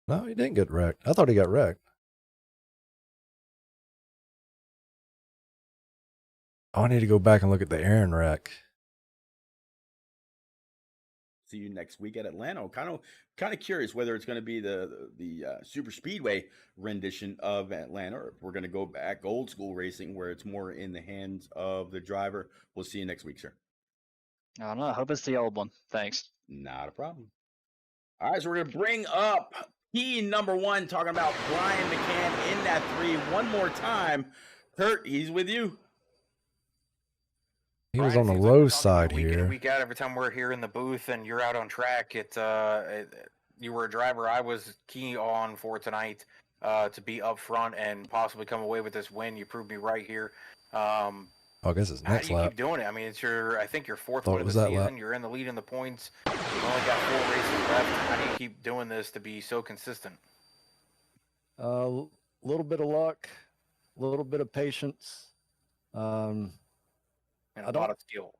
No, he didn't get wrecked. I thought he got wrecked. Oh, I need to go back and look at the Aaron wreck. See you next week at Atlanta. Kind of curious whether it's going to be the Super Speedway rendition of Atlanta, or if we're going to go back old school racing where it's more in the hands of the driver. We'll see you next week, sir. I don't know. I hope it's the old one. Thanks. Not a problem. All right, so we're going to bring up P number 1, talking about Brian McCann in that 3 one more time. Kurt, he's with you. He was on the low side here. Week out, every time we're here in the booth and you're out on track, you were a driver I was key on for tonight to be up front and possibly come away with this win. You proved me right here. I guess it's next how do you lap. keep doing it? I mean, it's I think your 4th Thought win it of was the that season. lap. You're in the lead in the points. You've only got 4 races left. How do you keep doing this to be so consistent? A little bit of luck, a little bit of patience. And a lot of skill.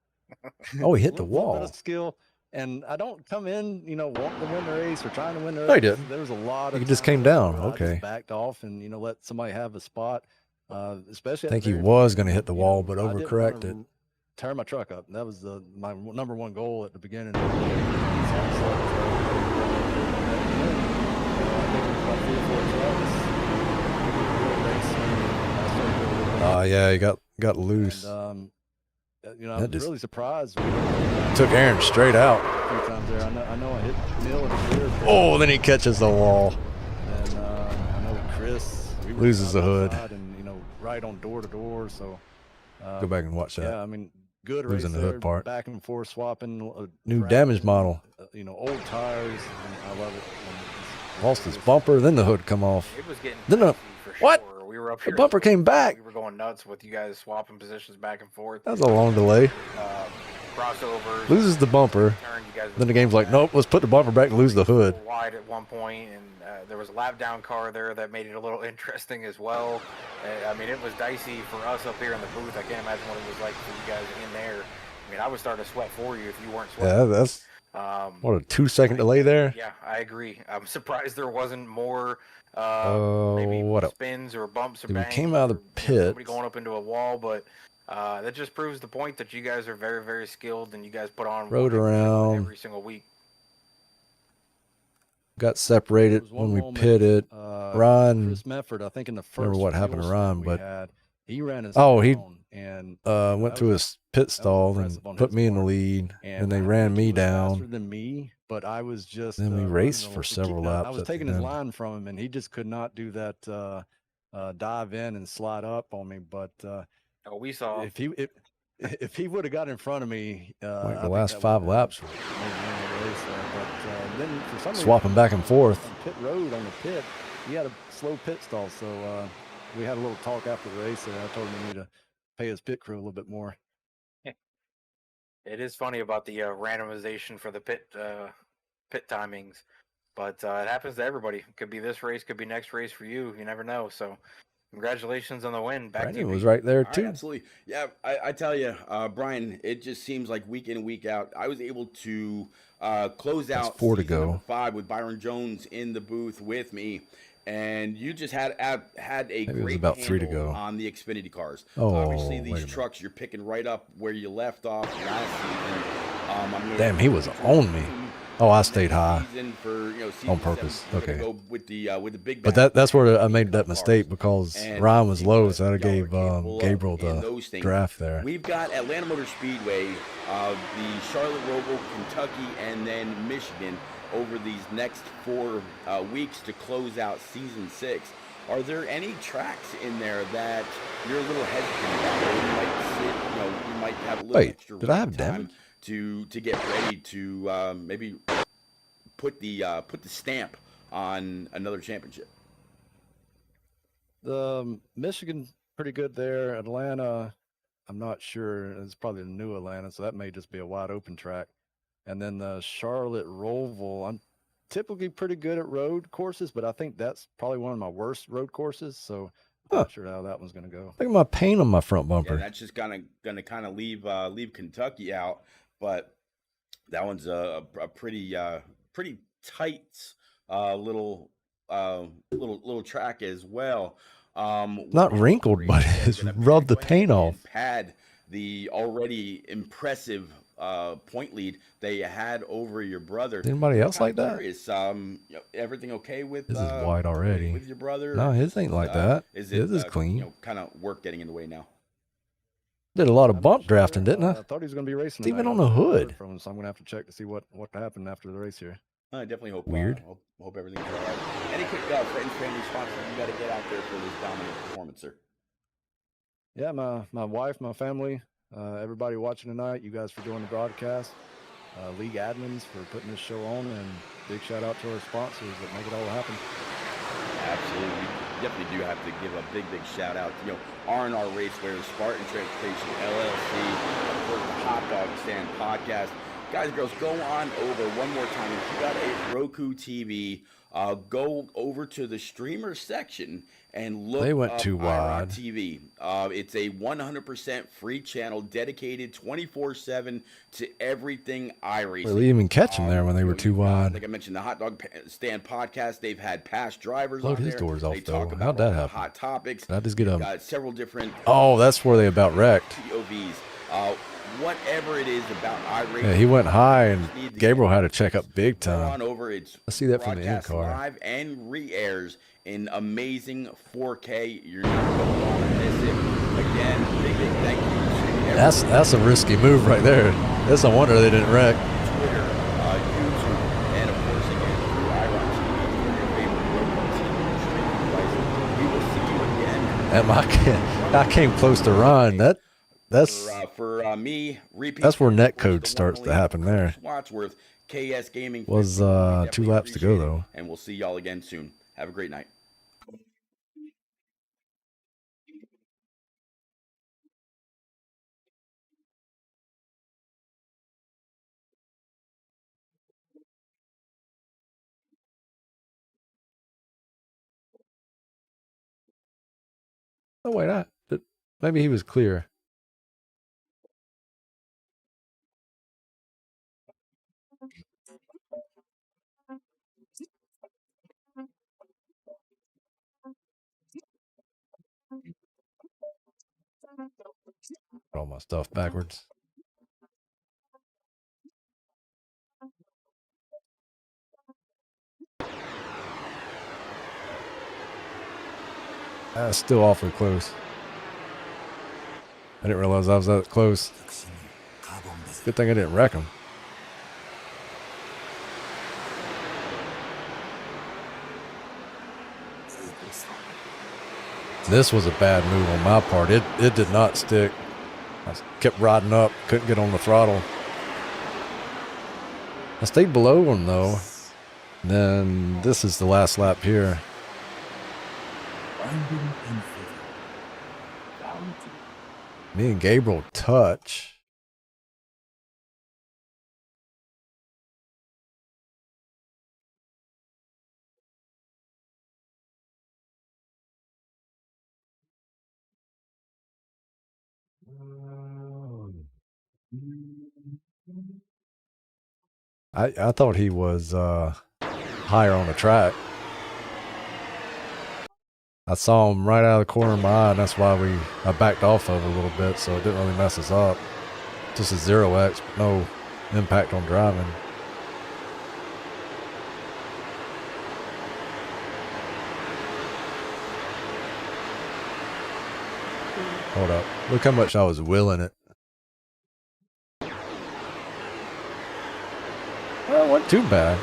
Oh, he hit the A little wall. bit of skill. And I don't come in, wanting to win the race or trying to win the race. No, he didn't. There was a lot of He just times came down. where I Okay. just backed off and, let somebody have a spot. Especially I think he was going to hit the wall, but I didn't overcorrected. wanna tear my truck up. That was my number 1 goal at the beginning. Yeah, he got loose. And, I That was just really surprised. took Aaron straight out. A few times there. I know I hit Neil in the rear. Oh, then he catches the wall. And I know Chris we were Loses the side by hood. side and right on door to door. So Go back and watch that. yeah, I mean, good race Losing the hood there, part. back and forth swapping. New track damage and, model. Old tires. And I love it. And Lost his bumper, then the hood come off. It was getting Then the, for what? sure. We were up The here. bumper came back. We were going nuts with you guys swapping positions back and forth. That was a long delay. Crossovers. Loses the bumper. Turn, you guys Then the game's like, nope, let's put the bumper back and lose the hood. wide at one point, and there was a lap down car there that made it a little interesting as well. I mean, it was dicey for us up here in the booth. I can't imagine what it was like for you guys in there. I mean, I was starting to sweat for you if you weren't sweating. Yeah, What a 2-second delay there. Yeah, I agree. I'm surprised there wasn't more Oh, maybe what a spins or bumps or dude, we bangs came out of the or pit. somebody going up into a wall, but that just proves the point that you guys are very, very skilled and you guys put on Rode one around. every single week. Got separated There was one when we moment, pitted. Ron, Chris Mefford, I think in the first remember what happened to fuel Ron, stint we but had, he ran his he own, and went to his pit stall and put me in the lead, and they ran me faster down. than me, but I was just Then we raced for several laps. I was taking his line from him, and he just could not do that dive in and slide up on me. But oh, we saw if he would have got in front of me, Like the last 5 laps, but then for some swapping back and forth. on pit road on the pit, he had a slow pit stall, so we had a little talk after the race, and I told him he needed to pay his pit crew a little bit more. It is funny about the randomization for the pit timings, but it happens to everybody. Could be this race, could be next race for you. You never know. So, congratulations on the win. Back to Brandon you, was Pete. right there All right, too. absolutely. Yeah, I tell you, Brian, it just seems like week in and week out, I was able to close out 4 to season go. number 5 with Byron Jones in the booth with me. And you just had a Maybe it was great about 3 to handle go. on the Xfinity cars. Oh, Obviously, wait a these minute. trucks, you're picking right up where you left off last season. I'm gonna Damn, he was on me. Oh, I stayed high season for, season on purpose. 7, we're gonna Okay. go with the big But bag that's where I and made the that Cup mistake cars. because And Ryan was see low, what so I y'all are gave capable of Gabriel in the those things. draft there. We've got Atlanta Motor Speedway, the Charlotte Roval, Kentucky, and then Michigan over these next 4 weeks to close out season 6. Are there any tracks in there that you're a little hesitant about, or you might sit, you might have a little Wait, extra did I have time damage? to get ready to maybe put the stamp on another championship? The Michigan pretty good there. Atlanta, I'm not sure. It's probably the new Atlanta, so that may just be a wide open track. And then the Charlotte Roval, I'm typically pretty good at road courses, but I think that's probably one of my worst road courses. So I'm not sure how that one's going to go. Look at my paint on my front Yeah, bumper. that's just gonna kind of leave Kentucky out, but that one's a pretty tight little track as well. Not wrinkled, but it's rubbed the paint off. Pad the already impressive point lead they had over your brother. Anybody else like that? Is everything okay with This is white already. with your brother? No, his ain't like that. Is His it is clean. kind of work getting in the way now? Did a lot of bump drafting, didn't I? I thought he was going to be racing. It's even tonight. on the I haven't heard hood. from him, so I'm going to have to check to see what happened after the race here. I definitely hope Weird. Hope everything's all right. Any quick friends, family responses you got to get out there for this dominant performance, sir? Yeah, my wife, my family, everybody watching tonight, you guys for doing the broadcast, league admins for putting this show on, and big shout out to our sponsors that make it all happen. Absolutely. We definitely do have to give a big shout out to R&R Raceware, Spartan Transportation LLC, of course the Hot Dog Stand podcast. Guys and girls, go on over one more time. If you got a Roku TV, go over to the streamer section and look They went up too IROC wide. TV. It's a 100% free channel dedicated 24/7 to everything iRacing. Well, they even catch them there when they were too wide. Like I mentioned, the Hot Dog Stand podcast, they've had past drivers Load on his there. doors They off, talk though. about How'd that all the happen? hot topics. Did I just get We've a... got several different Oh, that's where they about wrecked. POVs. Whatever it is about iRacing. Yeah, he went high, you just need and to Gabriel get had to check up big Go on time. over. It's I see that from the broadcast in-car. live and re-airs in amazing 4K. You're not going to want to miss it. Again, big thank you to That's a risky move right there. That's no wonder they didn't wreck. Twitter, YouTube, and of course again through IROC TV for your favorite local TV streaming devices. We will see you again. I came close to Ron. That's For me, repeat. that's where of net course, code the starts one to and only happen there. Wadsworth, KS Gaming Was 15. We 2 definitely laps to go appreciate it, though. and we'll see y'all again soon. Have a great night. Oh wait, maybe he was clear. Put all my stuff backwards. That's still awfully close. I didn't realize I was that close. Good thing I didn't wreck him. This was a bad move on my part. It did not stick. I kept riding up, couldn't get on the throttle. I stayed below him though. And then this is the last lap here. Me and Gabriel touch. I thought he was higher on the track. I saw him right out of the corner of my eye, and that's why I backed off of it a little bit, so it didn't really mess us up. Just a 0x, but no impact on driving. Hold up. Look how much I was willing it. Well, it wasn't too bad.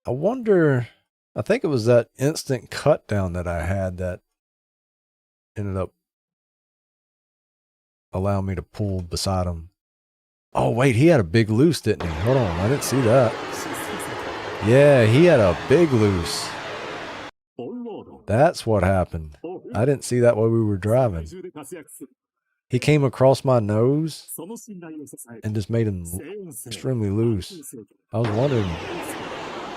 I wonder, I think it was that instant cut down that I had that ended up allowing me to pull beside him. Oh, wait, he had a big loose, didn't he? Hold on, I didn't see that. Yeah, he had a big loose. That's what happened. I didn't see that while we were driving. He came across my nose and just made him extremely loose. I was wondering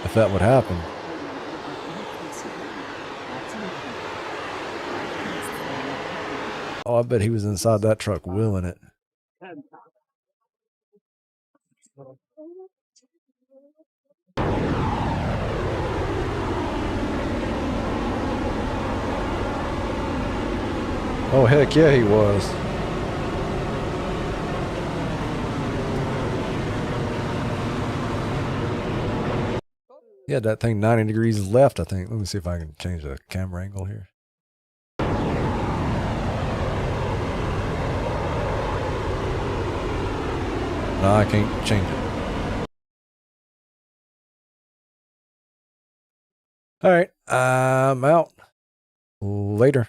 if that would happen. Oh, I bet he was inside that truck wheeling it. Oh, heck yeah, he was. He had that thing 90 degrees left, I think. Let me see if I can change the camera angle here. No, I can't change it. All right, I'm out. Later.